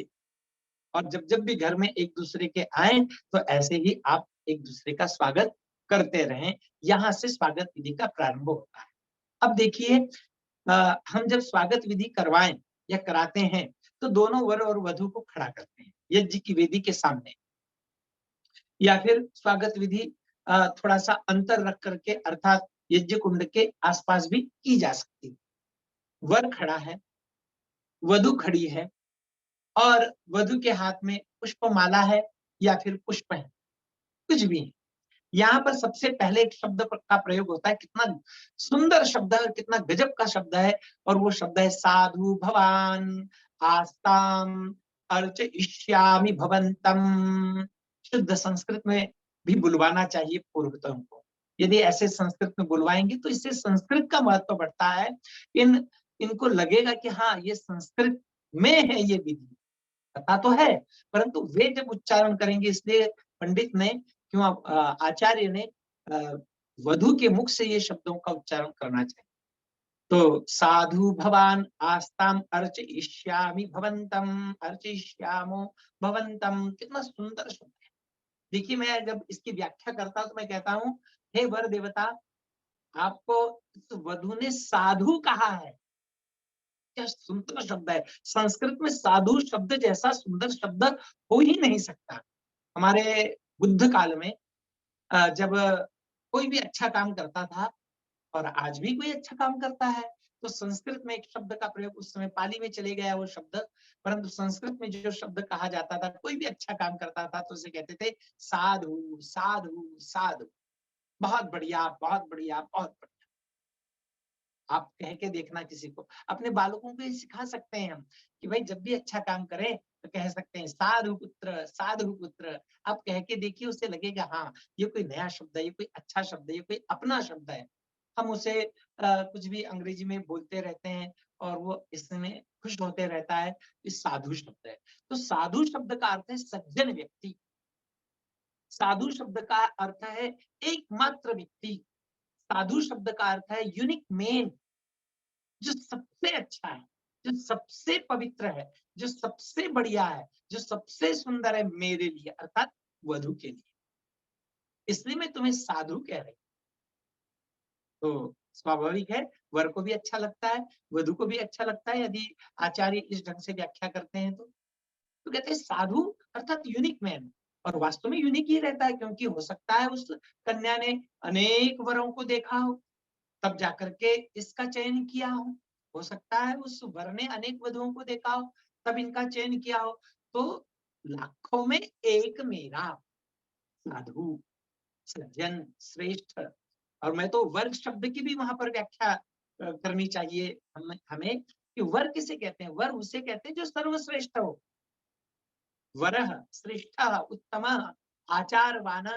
और जब जब भी घर में एक दूसरे के आए तो ऐसे ही आप एक दूसरे का स्वागत करते रहें। यहाँ से स्वागत विधि का प्रारंभ होता है। अब देखिए, हम जब स्वागत विधि करवाएं या कराते हैं तो दोनों वर और वधु को खड़ा करते हैं यज्ञ की वेदी के सामने, या फिर स्वागत विधि थोड़ा सा अंतर रख करके, अर्थात यज्ञ कुंड के आसपास भी की जा सकती है। वर खड़ा है, वधु खड़ी है, और वधु के हाथ में पुष्पमाला है या फिर पुष्प है, कुछ भी है। यहाँ पर सबसे पहले एक शब्द का प्रयोग होता है, कितना सुंदर शब्द है, कितना गजब का शब्द है, और वो शब्द है साधु भवान आस्ताम अर्चयिष्यामि भवन्तम। शुद्ध संस्कृत में भी बुलवाना चाहिए पूर्वतों को। यदि ऐसे संस्कृत में बुलवाएंगे तो इससे संस्कृत का महत्व बढ़ता है। इनको लगेगा कि हाँ, ये संस्कृत में है ये विधि, पता तो है, परंतु वे जब उच्चारण करेंगे, इसलिए पंडित ने, क्यों आचार्य ने वधु के मुख से ये शब्दों का उच्चारण करना चाहिए। तो साधु भवान आस्ताम अर्चयिष्यामि भवन्तम, अर्चयिष्यामो भवन्तम, कितना सुंदर शब्द है। देखिए, मैं जब इसकी व्याख्या करता हूं तो मैं कहता हूं, हे वर देवता, आपको इस वधु ने साधु कहा है। क्या सुंदर शब्द है। संस्कृत में साधु शब्द जैसा सुंदर शब्द हो ही नहीं सकता। हमारे बुद्ध काल में जब कोई भी अच्छा काम करता था, और आज भी कोई अच्छा काम करता है, तो संस्कृत में एक शब्द का प्रयोग, उस समय पाली में चले गया वो शब्द, परंतु संस्कृत में जो शब्द कहा जाता था, कोई भी अच्छा काम करता था तो उसे कहते थे साधु साधु साधु। बहुत बढ़िया, बहुत बढ़िया, बहुत बढ़िया। आप कह के देखना किसी को, अपने बालकों को ये सिखा सकते हैं हम कि भाई जब भी अच्छा काम करें तो कह सकते हैं साधु पुत्र, साधु पुत्र। आप कह के देखिए, उसे लगेगा हाँ, ये कोई नया शब्द है, ये कोई अच्छा शब्द है, ये कोई अपना शब्द है। हम उसे कुछ भी अंग्रेजी में बोलते रहते हैं और वो इसमें खुश होते रहता है। इस साधु शब्द है, तो साधु शब्द का अर्थ है सज्जन व्यक्ति। साधु शब्द का अर्थ है एकमात्र व्यक्ति। साधु शब्द का अर्थ है यूनिक मैन, जो सबसे अच्छा है, जो सबसे पवित्र है, जो सबसे बढ़िया है, जो सबसे सुंदर है मेरे लिए, अर्थात वधु के लिए। इसलिए मैं तुम्हें साधु कह रही हूं। तो स्वाभाविक है, वर को भी अच्छा लगता है, वधु को भी अच्छा लगता है, यदि आचार्य इस ढंग से व्याख्या करते हैं तो कहते हैं साधु अर्थात यूनिक मैन, और वास्तव में यूनिक ही रहता है, क्योंकि हो सकता है उस कन्या ने अनेक वरों को देखा हो, तब जाकर के इसका चयन किया हो सकता है उस वर ने अनेक वधुओं को देखा हो, तब इनका चयन किया हो। तो लाखों में एक मेरा साधु, सज्जन, श्रेष्ठ। और मैं तो वर्ग शब्द की भी वहां पर व्याख्या करनी चाहिए हमें कि वर किसे कहते हैं। वर उसे कहते हैं जो सर्वश्रेष्ठ हो। वरः श्रेष्ठः उत्तमः आचारवान,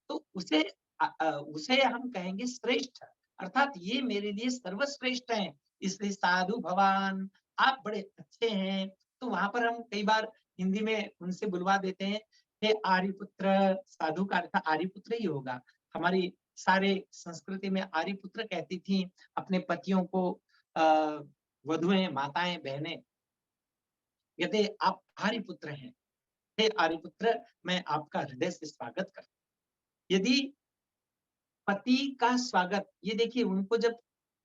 तो उसे हम कहेंगे श्रेष्ठ, अर्थात ये मेरे लिए सर्वश्रेष्ठ हैं, इसलिए साधु भवान, आप बड़े अच्छे हैं। तो वहां पर हम कई बार हिंदी में उनसे बुलवा देते हैं, हे आर्यपुत्र। साधु का अर्थ आर्यपुत्र ही होगा। हमारी सारे संस्कृति में आर्यपुत्र कहती थी अपने पतियों को, वधुएं, माताएं, बहनें। यदि आप आर्यपुत्र हैं, हे आर्यपुत्र, मैं आपका हृदय से स्वागत करता हूं। यदि पति का स्वागत, ये देखिए उनको जब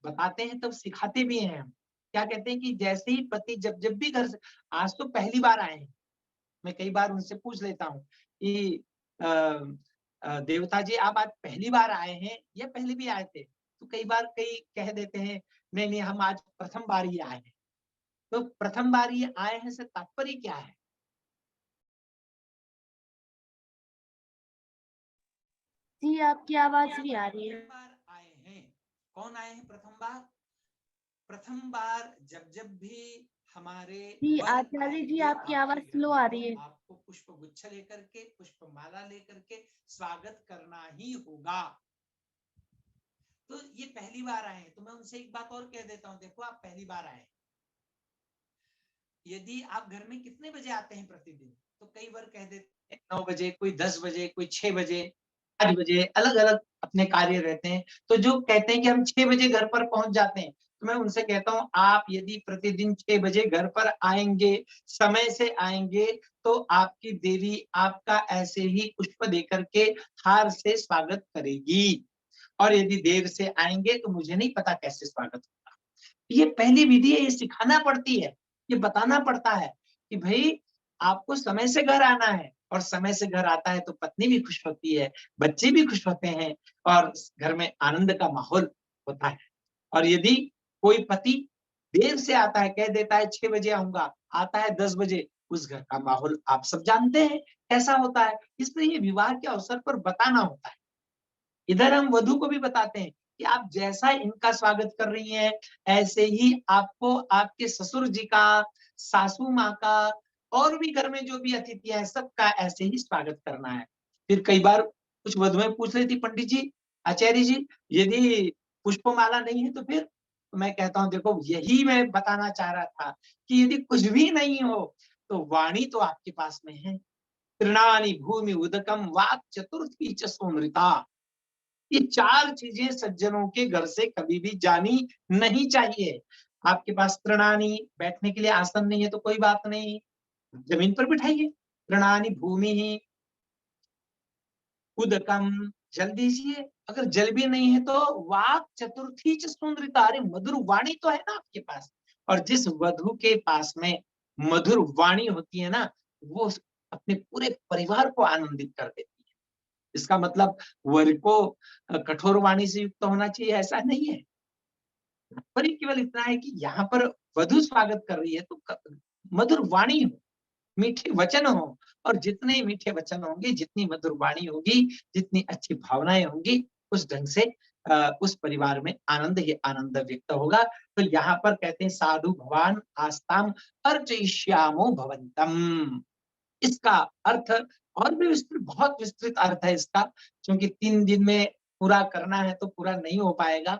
बताते हैं तब सिखाते भी हैं हम। क्या कहते हैं कि जैसे ही पति जब जब भी घर से, आज तो पहली बार आए हैं, मैं कई बार उनसे पूछ लेता हूँ कि देवता जी आप आज पहली बार आए हैं या पहले भी आए थे? तो कई बार कई कह देते हैं नहीं नहीं हम आज प्रथम बार ही आए हैं। तो प्रथम बार ही आए हैं से तात्पर्य क्या है? जी आपकी आवाज नहीं आ रही है। प्रथम बार आए हैं, कौन आए हैं प्रथम बार? प्रथम बार जब जब भी हमारे जी वर आचार्य जी आएंगे आपकी आवाज आपके घर स्लो में, आ तो रही है। आपको पुष्प गुच्छ लेकर के, पुष्प माला लेकर के स्वागत करना ही होगा। तो ये पहली बार आए हैं, तो मैं उनसे एक बात और कह देता हूँ, देखो आप पहली बार आए, यदि आप घर में कितने बजे आते हैं प्रतिदिन? तो कई बार कह देते हैं 9 बजे, कोई 10 बजे, कोई 6 बजे, 5 बजे, अलग अलग अपने कार्य रहते हैं। तो जो कहते हैं कि हम 6 बजे घर पर पहुंच जाते हैं, तो मैं उनसे कहता हूँ आप यदि प्रतिदिन 6 बजे घर पर आएंगे, समय से आएंगे, तो आपकी देवी आपका ऐसे ही पुष्प देकर के हार से स्वागत करेगी। और यदि देर से आएंगे तो मुझे नहीं पता कैसे स्वागत होगा। ये पहली विधि है, ये सिखाना पड़ती है, ये बताना पड़ता है कि भाई आपको समय से घर आना है, और समय से घर आता है तो पत्नी भी खुश होती है, बच्चे भी खुश होते हैं, और घर में आनंद का माहौल होता है। और यदि कोई पति देर से आता है, कह देता है 6 बजे आऊंगा, आता है 10 बजे, उस घर का माहौल आप सब जानते हैं कैसा होता है। इसलिए ये विवाह के अवसर पर बताना होता है। इधर हम वधु को भी बताते हैं कि आप जैसा इनका स्वागत कर रही हैं, ऐसे ही आपको आपके ससुर जी का, सासू माँ का, और भी घर में जो भी अतिथियां हैं सबका ऐसे ही स्वागत करना है। फिर कई बार कुछ वधुएं पूछ रही थी, पंडित जी, आचार्य जी, यदि पुष्पमाला नहीं है तो फिर? तो मैं कहता हूँ देखो यही मैं बताना चाह रहा था कि यदि कुछ भी नहीं हो तो वाणी तो आपके पास में है। तृणानि भूमि उदकम वाक् चतुर्थी च सोमृता। ये 4 चीजें सज्जनों के घर से कभी भी जानी नहीं चाहिए। आपके पास तृणानी, बैठने के लिए आसन नहीं है तो कोई बात नहीं, जमीन पर बिठाइए। तृणानी भूमि ही, उदकम, जल दीजिए। अगर जल भी नहीं है तो वाक् चतुर्थी च सुंदरिता, अरे मधुर वाणी तो है ना आपके पास। और जिस वधु के पास में मधुर वाणी होती है ना, वो अपने पूरे परिवार को आनंदित कर देती है। इसका मतलब वर को कठोर वाणी से युक्त होना चाहिए, ऐसा नहीं है। पर ये केवल इतना है कि यहाँ पर वधु स्वागत कर रही है तो मधुर वाणी हो, मीठे वचन हो, और जितने मीठे वचन होंगे, जितनी मधुर वाणी होगी, जितनी अच्छी भावनाएं होंगी, उस ढंग से उस परिवार में आनंद ही आनंद व्यक्त होगा। तो यहाँ पर कहते हैं साधु भवान आस्ताम अर्चयिष्यामो भवन्तम। इसका अर्थ और भी विस्तृत, बहुत विस्तृत अर्थ है इसका, क्योंकि 3 दिन में पूरा करना है तो पूरा नहीं हो पाएगा।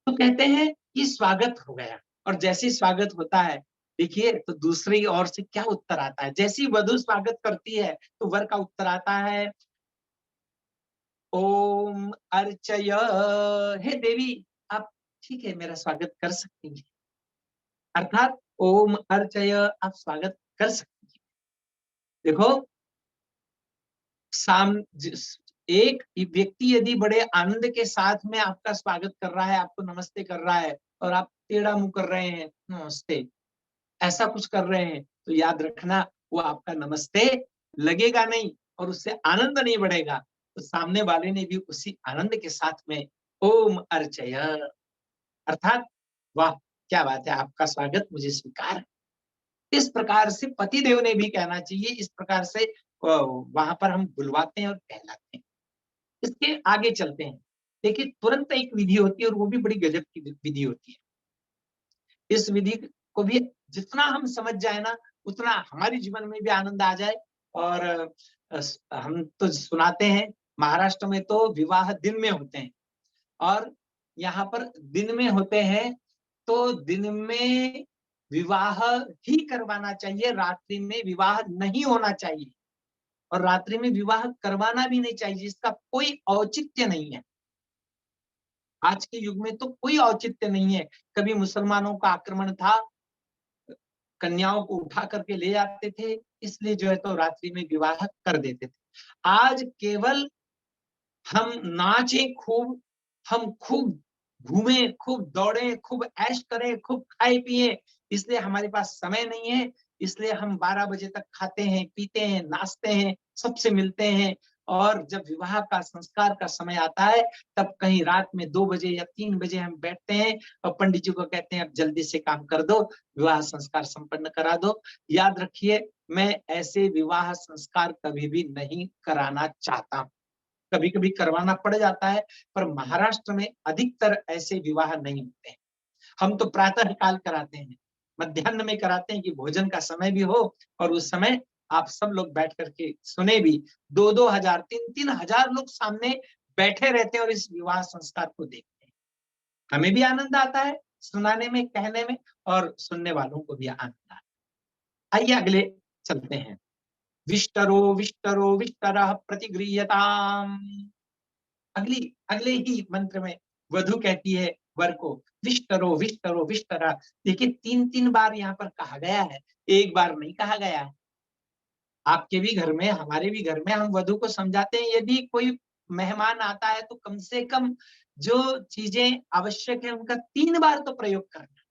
तो कहते हैं कि स्वागत हो गया, और जैसे ही स्वागत होता है, देखिए तो दूसरी ओर से क्या उत्तर आता है। जैसी वधु स्वागत करती है तो वर का उत्तर आता है, ओम अर्चय, हे देवी आप ठीक है मेरा स्वागत कर सकती हैं। अर्थात ओम अर्चय, आप स्वागत कर सकती हैं। देखो एक व्यक्ति यदि बड़े आनंद के साथ में आपका स्वागत कर रहा है, आपको नमस्ते कर रहा है, और आप टेढ़ा मुंह कर रहे हैं, नमस्ते, ऐसा कुछ कर रहे हैं, तो याद रखना वो आपका नमस्ते लगेगा नहीं और उससे आनंद नहीं बढ़ेगा, तो सामने वाले ने भी उसी आनंद के साथ में ओम अर्चय, अर्थात वाह क्या बात है, आपका स्वागत मुझे स्वीकार है। इस प्रकार से पति देव ने भी कहना चाहिए, इस प्रकार से वहां पर हम बुलवाते हैं और कहलाते हैं। इसके आगे चलते हैं। देखिए तुरंत एक विधि होती है और वो भी बड़ी गजब की विधि होती है। इस विधि को भी जितना हम समझ जाए ना, उतना हमारे जीवन में भी आनंद आ जाए। और हम तो सुनाते हैं, महाराष्ट्र में तो विवाह दिन में होते हैं और यहाँ पर दिन में होते हैं, तो दिन में विवाह ही करवाना चाहिए, रात्रि में विवाह नहीं होना चाहिए और रात्रि में विवाह करवाना भी नहीं चाहिए, जिसका कोई औचित्य नहीं है। आज के युग में तो कोई औचित्य नहीं है। कभी मुसलमानों का आक्रमण था, कन्याओं को उठा करके ले जाते थे, इसलिए जो है तो रात्रि में विवाह कर देते थे। आज केवल हम नाचे खूब, हम खूब घूमे, खूब दौड़े, खूब ऐश करें, खूब खाए पिए, इसलिए हमारे पास समय नहीं है, इसलिए हम 12 बजे तक खाते हैं, पीते हैं, नाचते हैं, सबसे मिलते हैं और जब विवाह का संस्कार का समय आता है, तब कहीं रात में 2 बजे या 3 बजे हम बैठते हैं और पंडित जी को कहते हैं अब जल्दी से काम कर दो, विवाह संस्कार संपन्न करा दो। याद रखिए, मैं ऐसे विवाह संस्कार कभी भी नहीं कराना चाहता। कभी कभी करवाना पड़ जाता है, पर महाराष्ट्र में अधिकतर ऐसे विवाह नहीं होते हैं। हम तो प्रातः काल कराते हैं, मध्याह्न में कराते हैं कि भोजन का समय भी हो और उस समय आप सब लोग बैठ करके सुने भी। 2-2 हजार 3-3 हजार लोग सामने बैठे रहते हैं और इस विवाह संस्कार को देखते हैं। हमें भी आनंद आता है सुनाने में, कहने में, और सुनने वालों को भी आनंद आता है। आइए अगले चलते हैं। विष्टरो विष्टरो विष्टरः प्रतिगृह्यताम्। अगले ही मंत्र में वधु कहती है वर को, विष्टरो विष्टरो विष्टरा। देखिए 3-3 बार यहाँ पर कहा गया है, एक बार नहीं कहा गया है। आपके भी घर में, हमारे भी घर में हम वधु को समझाते हैं, यदि कोई मेहमान आता है तो कम से कम जो चीजें आवश्यक है उनका 3 बार तो प्रयोग करना।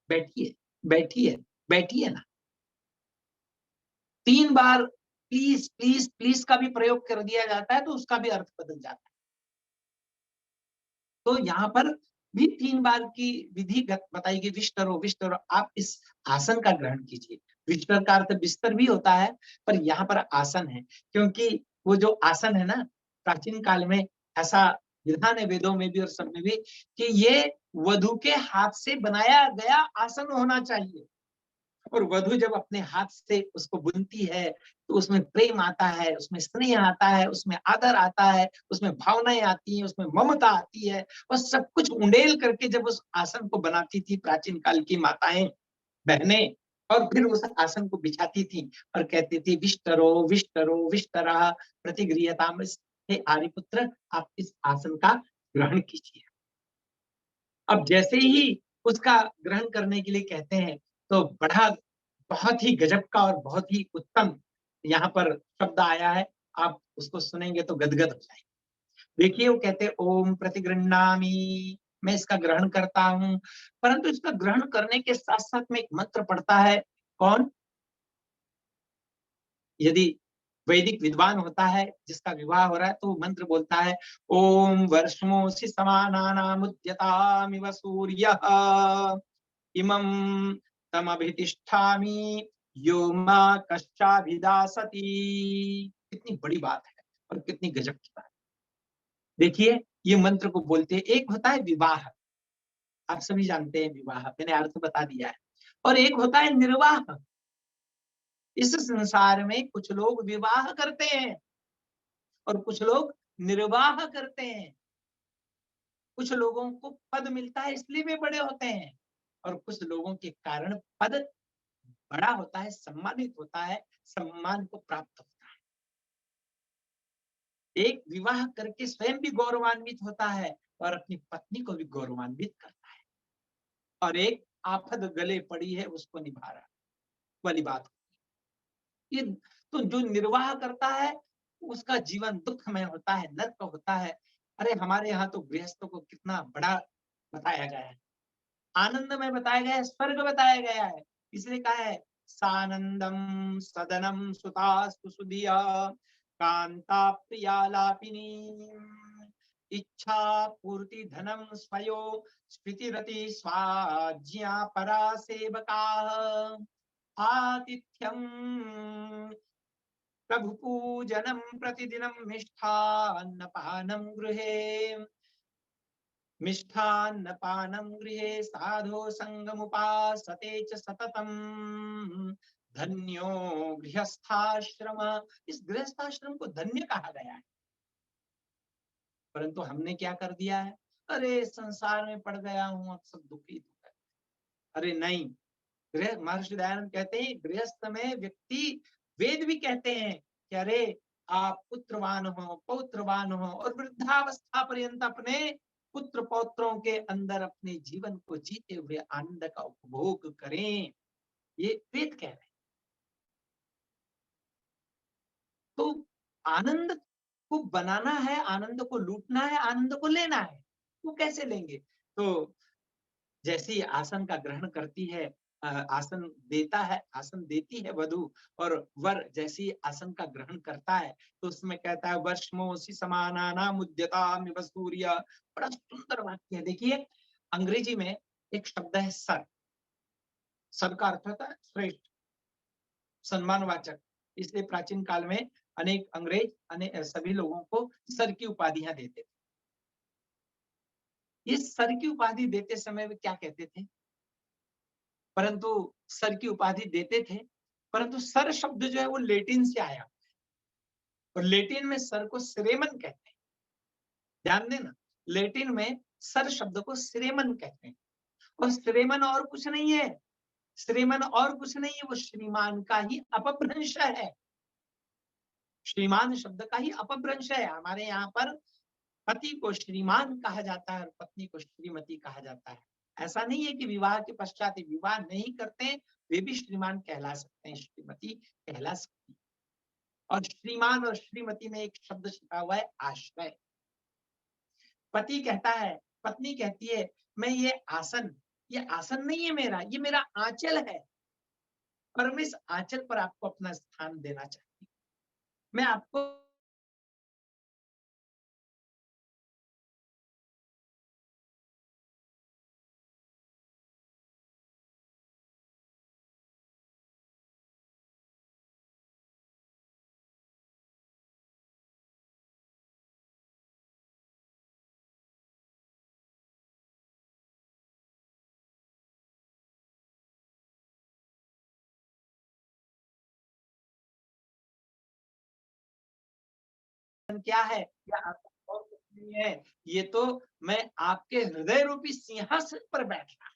बैठिए, बैठिए, बैठिए ना। 3 बार प्लीज प्लीज प्लीज का भी प्रयोग कर दिया जाता है तो उसका भी अर्थ बदल जाता है। तो यहाँ पर भी 3 बार की विधि बताई गई। विष्टरो विष्टरो, आप इस आसन का ग्रहण कीजिए। विष्टर का अर्थ बिस्तर भी होता है, पर यहाँ पर आसन है, क्योंकि वो जो आसन है ना, प्राचीन काल में ऐसा विधान है वेदों में भी और सब में भी कि ये वधु के हाथ से बनाया गया आसन होना चाहिए। और वधु जब अपने हाथ से उसको बुनती है तो उसमें प्रेम आता है, उसमें स्नेह आता है, उसमें आदर आता है, उसमें भावनाएं आती हैं, उसमें ममता आती है, और सब कुछ उंडेल करके जब उस आसन को बनाती थी प्राचीन काल की माताएं बहनें, और फिर उस आसन को बिछाती थी और कहती थी विष्टरो विष्टरो विष्टरा प्रतिगृह्यताम्। हे आर्यपुत्र, आप इस आसन का ग्रहण कीजिए। अब जैसे ही उसका ग्रहण करने के लिए कहते हैं तो बड़ा बहुत ही गजब का और बहुत ही उत्तम यहाँ पर शब्द आया है। आप उसको सुनेंगे तो गदगद हो जाएंगे। देखिए वो कहते हैं ओम प्रतिगृह्णामि, मैं इसका ग्रहण करता हूं। परंतु इसका ग्रहण करने के साथ साथ में एक मंत्र पढ़ता है। कौन? यदि वैदिक विद्वान होता है जिसका विवाह हो रहा है तो वो मंत्र बोलता है ओम वर्ष्मोषि समानानामुद्यतामिव सूर्यः इमं तमभितिष्ठामि यो मा कश्चाभिदासति। कितनी बड़ी बात है और कितनी गजब की बात। देखिए ये मंत्र को बोलते हैं। एक होता है विवाह, आप सभी जानते हैं विवाह, मैंने अर्थ बता दिया है। और एक होता है निर्वाह। इस संसार में कुछ लोग विवाह करते हैं और कुछ लोग निर्वाह करते हैं। कुछ लोगों को पद मिलता है इसलिए वे बड़े होते हैं, और कुछ लोगों के कारण पद बड़ा होता है, सम्मानित होता है, सम्मान को प्राप्त होता है। एक विवाह करके स्वयं भी गौरवान्वित होता है और अपनी पत्नी को भी गौरवान्वित करता है, और एक आफत गले पड़ी है उसको निभा रहा वाली बात। ये तो जो निर्वाह करता है उसका जीवन दुखमय होता है, नर्क होता है। अरे हमारे यहाँ तो गृहस्थों को कितना बड़ा बताया गया है, आनंद में बताया गया है, स्वर्ग बताया गया है। इसलिए कहा है सानंदम सदनम सुतास्तु सुधिया कांता प्रियालापिनी इच्छा पूर्ति धनम स्वयो स्फीतिरति स्वाज्ञा परा सेवका आतिथ्यम प्रभु पूजनम प्रतिदिनम मिष्ठान्नपानं गृहे साधो संगमुपासते च सततम धन्यो गृहस्थाश्रम। इस गृहस्थाश्रम को धन्य कहा गया है, परंतु हमने क्या कर दिया है, अरे संसार में पड़ गया हूं अब सब दुखी है। अरे नहीं, गृह महर्षि दयानंद कहते हैं गृहस्थ में व्यक्ति, वेद भी कहते हैं कि अरे आप पुत्रवान हो पौत्रवान हो और वृद्धावस्था पर्यंत अपने पुत्र पौत्रों के अंदर अपने जीवन को जीते हुए आनंद का उपभोग करें, ये वेद कह रहे हैं। तो आनंद को बनाना है, आनंद को लूटना है, आनंद को लेना है, वो कैसे लेंगे? तो जैसे आसन का ग्रहण करती है, आसन देता है, आसन देती है वधु, और वर जैसी आसन का ग्रहण करता है तो उसमें कहता है वर्ष्मोसी समाना मुद्यतामि वसूर्य। बड़ा सुंदर वाक्य है। देखिए अंग्रेजी में एक शब्द है सर, सर का अर्थ होता है श्रेष्ठ, सम्मानवाचक। इसलिए प्राचीन काल में अनेक अंग्रेज सभी लोगों को सर की उपाधियां देते थे। ये सर की उपाधि देते समय वे क्या कहते थे, परंतु सर की उपाधि देते थे, परंतु सर शब्द जो है वो लेटिन से आया, और लेटिन में सर को सिरेमन कहते हैं। ध्यान देना, लेटिन में सर शब्द को सिरेमन कहते हैं, और सिरेमन और कुछ नहीं है, श्रीमन और कुछ नहीं है, वो श्रीमान का ही अपभ्रंश है। श्रीमान शब्द का ही अपभ्रंश है। हमारे यहाँ पर पति को श्रीमान कहा जाता है और पत्नी को श्रीमती कहा जाता है। ऐसा नहीं है कि विवाह के पश्चात विवाह नहीं करते वे भी श्रीमान कहला सकते हैं, श्रीमती कहला सकती है। और श्रीमान और श्रीमती में एक शब्द छिपा हुआ है, आश्रय। पति कहता है, पत्नी कहती है मैं ये आसन नहीं है मेरा, ये मेरा आंचल है, और मैं इस आंचल पर आपको अपना स्थान देना चाहती हूँ। मैं आपको क्या है, या आपका और कुछ नहीं है, ये तो मैं आपके हृदय रूपी सिंहासन पर बैठा,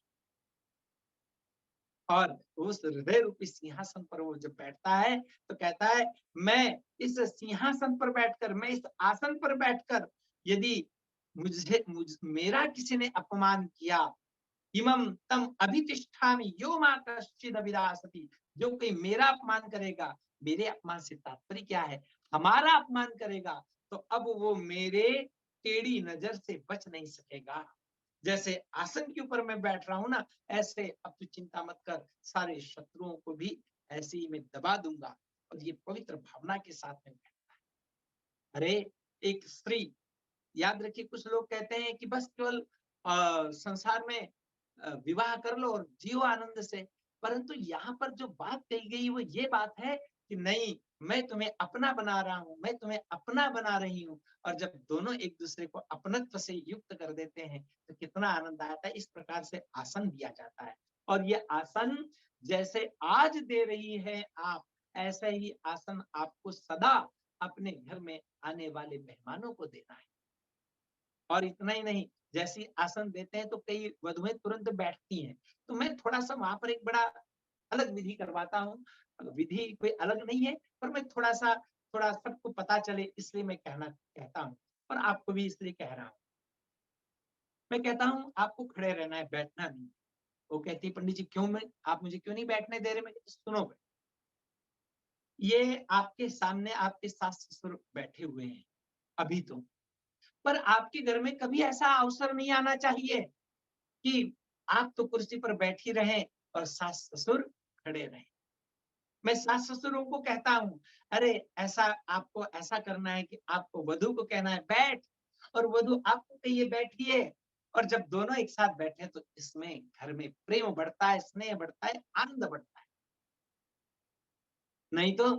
और उस हृदय रूपी सिंहासन पर वो जब बैठता है तो कहता है मैं इस सिंहासन पर बैठकर, मैं इस आसन पर बैठकर यदि मेरा किसी ने अपमान किया, इमं तम अभितिष्ठामि यो मा कश्चिद अभिलाषति, जो कोई मेरा अपमान करेगा, मेरे अपमान से तात्पर्य क्या है, हमारा अपमान करेगा, तो अब वो मेरे टेढ़ी नजर से बच नहीं सकेगा। जैसे आसन के ऊपर मैं बैठ रहा हूं ना, ऐसे अब तू चिंता मत कर, सारे शत्रुओं को भी ऐसे ही मैं दबा दूंगा। और ये पवित्र भावना के साथ में बैठता है। अरे एक स्त्री, याद रखिए कुछ लोग कहते हैं कि बस केवल संसार में विवाह कर लो और जियो आनंद से, परंतु यहाँ पर जो बात कही गई वो ये बात है कि नहीं, मैं तुम्हें अपना बना रहा हूं, मैं तुम्हें अपना बना रही हूँ। और जब दोनों एक दूसरे को अपनत्व से युक्त कर देते हैं तो कितना आनंद आता है। इस प्रकार से आसन दिया जाता है, और ये आसन जैसे आज दे रही है आप, ऐसा ही आसन आपको सदा अपने घर में आने वाले मेहमानों को देना है। और इतना ही नहीं, जैसी आसन देते हैं तो कई वधुएं तुरंत बैठती हैं, तो मैं थोड़ा सा वहां पर एक बड़ा अलग विधि करवाता हूँ। विधि कोई अलग नहीं है, पर मैं थोड़ा सबको पता चले इसलिए मैं कहता हूँ, और आपको भी इसलिए कह रहा हूँ। मैं कहता हूँ आपको खड़े रहना है, बैठना नहीं। वो कहती है पंडित जी क्यों, आप मुझे क्यों नहीं बैठने दे रहे? मैं सुनो, ये आपके सामने आपके सास ससुर बैठे हुए हैं अभी तो, पर आपके घर में कभी ऐसा अवसर नहीं आना चाहिए कि आप तो कुर्सी पर बैठी रहें और सास ससुर खड़े रहें। मैं सास ससुरों को कहता हूँ, अरे ऐसा आपको ऐसा करना है कि आपको वधू को कहना है बैठ, और वधू आपको कहिए बैठिए। और जब दोनों एक साथ बैठे तो इसमें घर में प्रेम बढ़ता है, स्नेह बढ़ता है, आनंद बढ़ता है। नहीं तो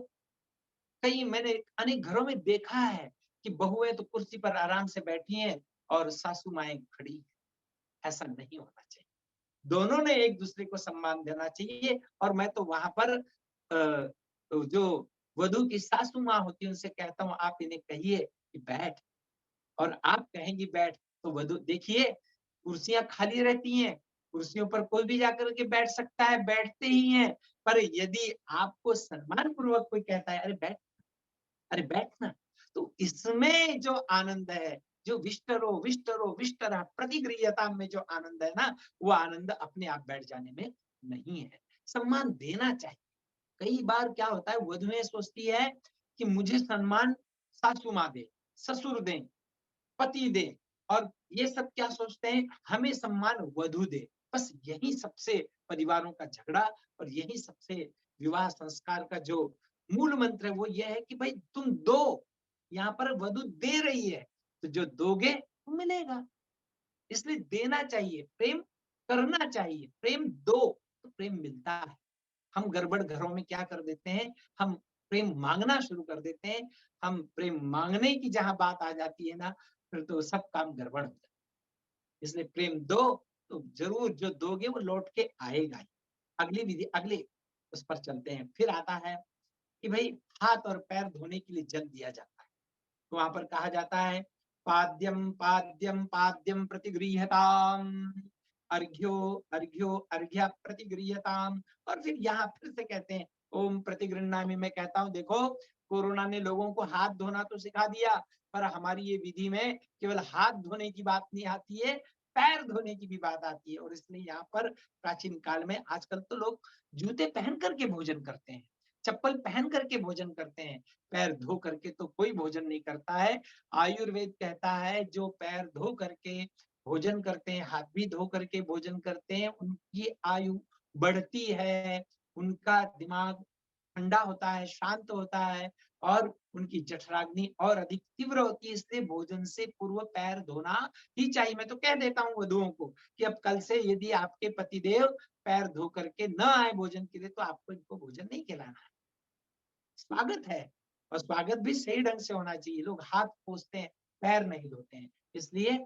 कई मैंने अनेक घरों में देखा है कि बहुएं तो कुर्सी पर आराम से बैठी हैं और सासू माएं खड़ी हैं। ऐसा नहीं होना चाहिए। दोनों ने एक दूसरे को सम्मान देना चाहिए। और मैं तो वहां पर जो वधू की सासू माँ होती है उनसे कहता हूँ, आप इन्हें कहिए कि बैठ, और आप कहेंगी बैठ तो वधु देखिए कुर्सियां खाली रहती हैं, कुर्सियों पर कोई भी जाकर के बैठ सकता है, बैठते ही हैं। पर यदि आपको सम्मान पूर्वक कोई कहता है, अरे बैठना, तो इसमें जो आनंद है, जो विष्टरो विष्टरा प्रतिगृह्यता में जो आनंद है ना, वो आनंद अपने आप बैठ जाने में नहीं है। सम्मान देना चाहिए। कई बार क्या होता है, वधुएं सोचती है कि मुझे सम्मान सासू माँ दे, ससुर दें, पति दे, और ये सब क्या सोचते हैं, हमें सम्मान वधु दे। बस यही सबसे परिवारों का झगड़ा, और यही सबसे विवाह संस्कार का जो मूल मंत्र है वो ये है कि भाई तुम दो, यहाँ पर वधु दे रही है, तो जो दोगे वो मिलेगा। इसलिए देना चाहिए, प्रेम करना चाहिए, प्रेम दो तो प्रेम मिलता है। हम गड़बड़ घरों में क्या कर देते हैं, हम प्रेम मांगना शुरू कर देते हैं। हम प्रेम मांगने की जहां बात आ जाती है ना, फिर तो सब काम गड़बड़ हो जाता है। इसलिए प्रेम दो तो जरूर जो दोगे वो लौट के आएगा ही। अगली विधि, अगले उस पर चलते हैं। फिर आता है कि भाई हाथ और पैर धोने के लिए जल दिया जाता है। तो वहां पर कहा जाता है, पाद्यम पाद्यम पाद्यम प्रतिगृह्यताम, अर्घ्यो अर्घ्यो अर्घ्य प्रतिगृह्यताम। और फिर यहाँ फिर से कहते हैं ओम प्रतिगृह्णामि। मैं कहता हूँ देखो, कोरोना ने लोगों को हाथ धोना तो सिखा दिया, पर हमारी ये विधि में केवल हाथ धोने की बात नहीं आती है, पैर धोने की भी बात आती है। और इसलिए यहाँ पर प्राचीन काल में, आजकल तो लोग जूते पहन करके भोजन करते हैं, चप्पल पहन करके भोजन करते हैं, पैर धो करके तो कोई भोजन नहीं करता है। आयुर्वेद कहता है जो पैर धो करके भोजन करते हैं, हाथ भी धो करके भोजन करते हैं, उनकी आयु बढ़ती है, उनका दिमाग ठंडा होता है, शांत होता है, और उनकी जठराग्नि और अधिक तीव्र होती है। इसलिए भोजन से पूर्व पैर धोना ही चाहिए। मैं तो कह देता हूँ वधुओं को कि अब कल से यदि आपके पतिदेव पैर धो करके न आए भोजन के लिए, तो आपको इनको भोजन नहीं खिलाना है। स्वागत है, और स्वागत भी सही ढंग से होना चाहिए। लोग हाथ पोंछते हैं, पैर नहीं धोते हैं, इसलिए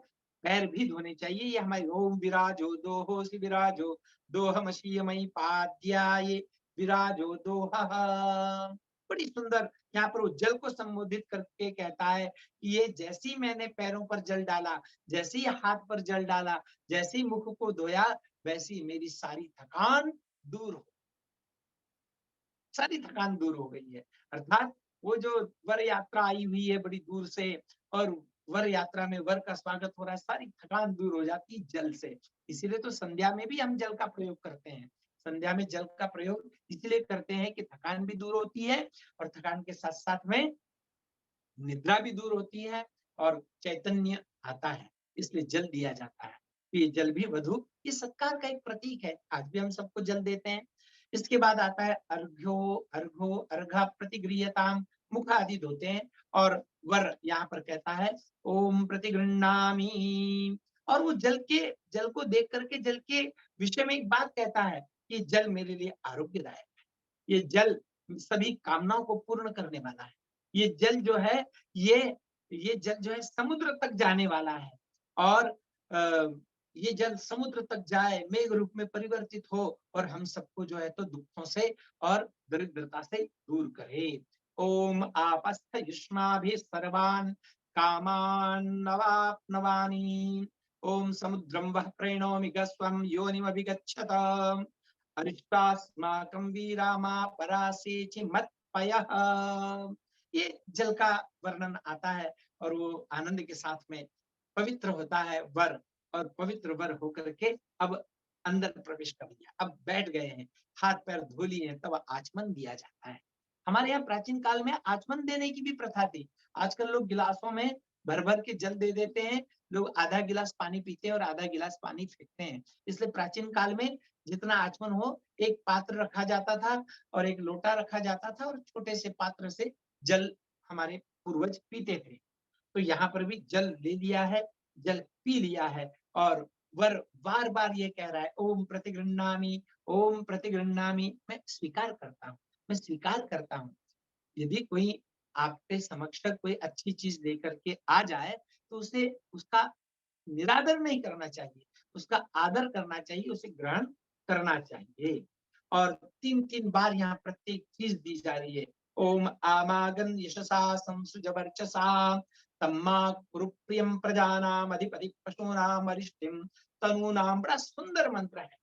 पैर भी धोने चाहिए। ये हमारी ओम विराजो दोहोसि विराजो दोहमशीयमयी पाद्याये विराजो दोहः। बड़ी सुंदर यहाँ पर वो जल को संबोधित करके कहता है कि ये जैसी मैंने पैरों पर जल डाला, जैसे ही हाथ पर जल डाला, जैसे ही मुख को धोया, वैसी मेरी सारी थकान दूर हो, सारी थकान दूर हो गई है। अर्थात वो जो वर यात्रा आई हुई है बड़ी दूर से, और वर यात्रा में वर का स्वागत हो रहा है, सारी थकान दूर हो जाती है जल से। इसीलिए तो संध्या में भी हम जल का प्रयोग करते हैं। संध्या में जल का प्रयोग इसलिए करते हैं कि थकान भी दूर होती है, और थकान के साथ साथ में निद्रा भी दूर होती है, और चैतन्य आता है, इसलिए जल दिया जाता है। तो ये जल भी वधु ये सत्कार का एक प्रतीक है। आज भी हम सबको जल देते हैं। इसके बाद आता है अर्घ्यो अर्घो अर्घा प्रतिगृह्यताम, मुख आदि धोते हैं। और वर यहाँ पर कहता है ओम प्रतिगृह्णामि, और वो जल को देख करके जल के विषय में एक बात कहता है कि जल मेरे लिए आरोग्यदायक है। ये जल सभी कामनाओं को पूर्ण करने वाला है। ये जल जो है, ये ये जल जो है समुद्र तक जाने वाला है, और ये जल समुद्र तक जाए, मेघ रूप में परिवर्तित हो, और हम सबको जो है तो दुखों से और दरिद्रता से दूर करे। ओम आपस्थ युष्माभि सर्वान् कामान् नवाप्नवानि, ओम समुद्रं वः प्रणोमि गस्वं योनिमभिगच्छत, अरिष्टास्माकं वीरामा परासेचि मत्पयः। ये जल का वर्णन आता है, और वो आनंद के साथ में पवित्र होता है वर, और पवित्र वर होकर के अब अंदर प्रवेश कर लिया, अब बैठ गए हैं, हाथ पैर धो लिए हैं, तब आचमन दिया जाता है। हमारे यहाँ प्राचीन काल में आचमन देने की भी प्रथा थी। आजकल लोग गिलासों में भर भर के जल दे देते हैं, लोग आधा गिलास पानी पीते हैं और आधा गिलास पानी फेंकते हैं। इसलिए प्राचीन काल में जितना आचमन हो, एक पात्र रखा जाता था और एक लोटा रखा जाता था और छोटे से पात्र से जल हमारे पूर्वज पीते थे। तो यहाँ पर भी जल ले लिया है, जल पी लिया है और वर बार-बार ये कह रहा है ओम प्रतिगृह्णामि, ओम प्रतिगृह्णामि। मैं स्वीकार करता हूँ, मैं स्वीकार करता हूँ। यदि कोई आपके समक्ष कोई अच्छी चीज लेकर के आ जाए तो उसे उसका निरादर नहीं करना चाहिए, उसका आदर करना चाहिए, उसे ग्रहण करना चाहिए। और 3-3 बार यहाँ प्रत्येक चीज दी जा रही है। ओम आमागन यशसा संसृज वर्चसा तम्मा कुरु प्रियम प्रजानाम अधिपति पशूनाम वरिष्ठिम तनूनाम। बड़ा सुंदर मंत्र है।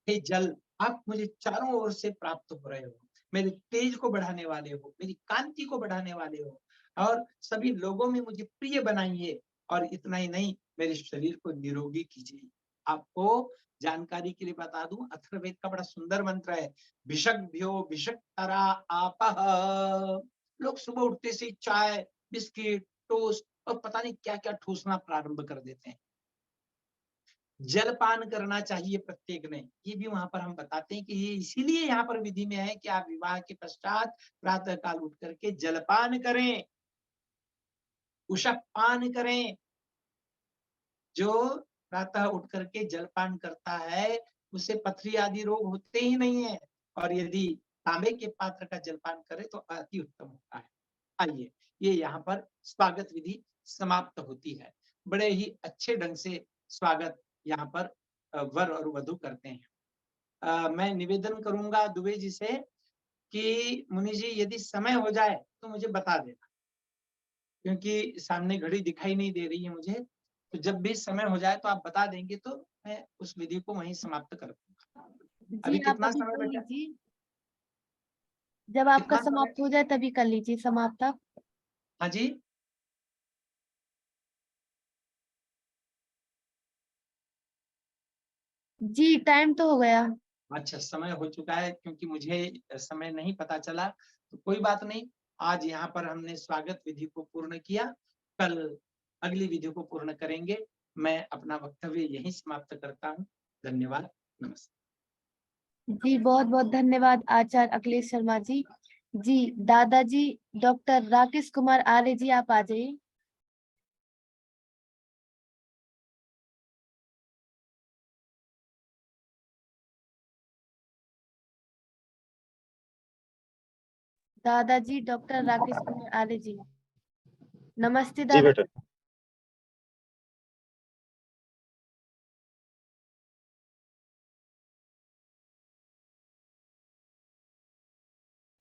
हे जल, आप मुझे चारों ओर से प्राप्त हो रहे हो, मेरे तेज को बढ़ाने वाले हो, मेरी कांति को बढ़ाने वाले हो और सभी लोगों में मुझे प्रिय बनाइए। और इतना ही नहीं, मेरे शरीर को निरोगी कीजिए। आपको जानकारी के लिए बता दूं, अथर्ववेद का बड़ा सुंदर मंत्र है, भिषग्भ्यो भिषक्तरा आपः। लोग सुबह उठते से चाय, बिस्किट, टोस्ट और पता नहीं क्या क्या ठूसना प्रारंभ कर देते हैं। जलपान करना चाहिए प्रत्येक ने, ये भी वहां पर हम बताते हैं कि ये इसीलिए यहाँ पर विधि में है कि आप विवाह के पश्चात प्रातः काल उठ करके जलपान करें, उषः पान करें। जो प्रातः उठ करके जलपान करता है उसे पथरी आदि रोग होते ही नहीं है, और यदि तांबे के पात्र का जलपान करे तो अति उत्तम होता है। आइए, ये यहाँ पर स्वागत विधि समाप्त होती है। बड़े ही अच्छे ढंग से स्वागत यहाँ पर वर और वधू करते हैं। मैं निवेदन करूंगा दुबे जी से कि मुनि जी यदि समय हो जाए तो मुझे बता देना, क्योंकि सामने घड़ी दिखाई नहीं दे रही है मुझे। तो जब भी समय हो जाए तो आप बता देंगे तो मैं उस विधि को वहीं समाप्त कर दूंगा। अभी जी आप कितना अभी समय कर बचा? लीजिए, जब आपका कितना समय? समाप्त हो जाए तभी कर लीजिए समाप्त आप। हाँ जी, जी टाइम तो हो गया। अच्छा समय हो चुका है, क्योंकि मुझे समय नहीं पता चला। तो कोई बात नहीं, आज यहाँ पर हमने स्वागत विधि को पूर्ण किया, कल अगली विधि को पूर्ण करेंगे। मैं अपना वक्तव्य यहीं समाप्त करता हूँ। धन्यवाद, नमस्ते। जी बहुत बहुत धन्यवाद आचार्य अखिलेश शर्मा जी। जी दादाजी डॉक्टर राकेश कुमार आर्य जी आप आ जाइए। दादाजी डॉक्टर राकेश कुमार आर्य जी, नमस्ते जी दादा। बेटा।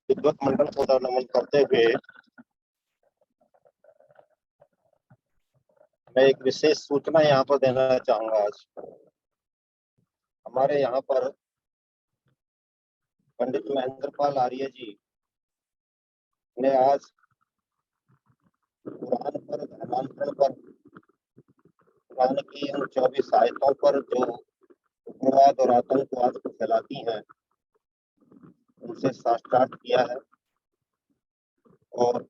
विद्वत मंडल को नमन करते हुए मैं एक विशेष सूचना यहाँ पर देना चाहूंगा। आज हमारे यहाँ पर पंडित महेंद्रपाल आर्य जी ने आज कुरान पर, धर्मांतरण पर, कुरान की उन 24 आयतों पर जो उग्रवाद और आतंकवाद को फैलाती हैं उनसे साष्टांग किया है और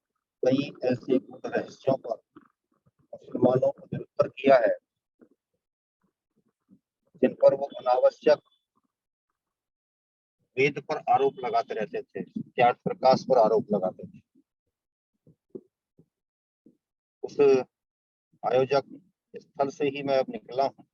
कई ऐसे गुप्त रहस्यों पर मुसलमानों को निरुत्तर किया है जिन पर वो अनावश्यक वेद पर आरोप लगाते रहते थे, ज्ञान प्रकाश पर आरोप लगाते थे। उस आयोजक स्थल से ही मैं अब निकला हूँ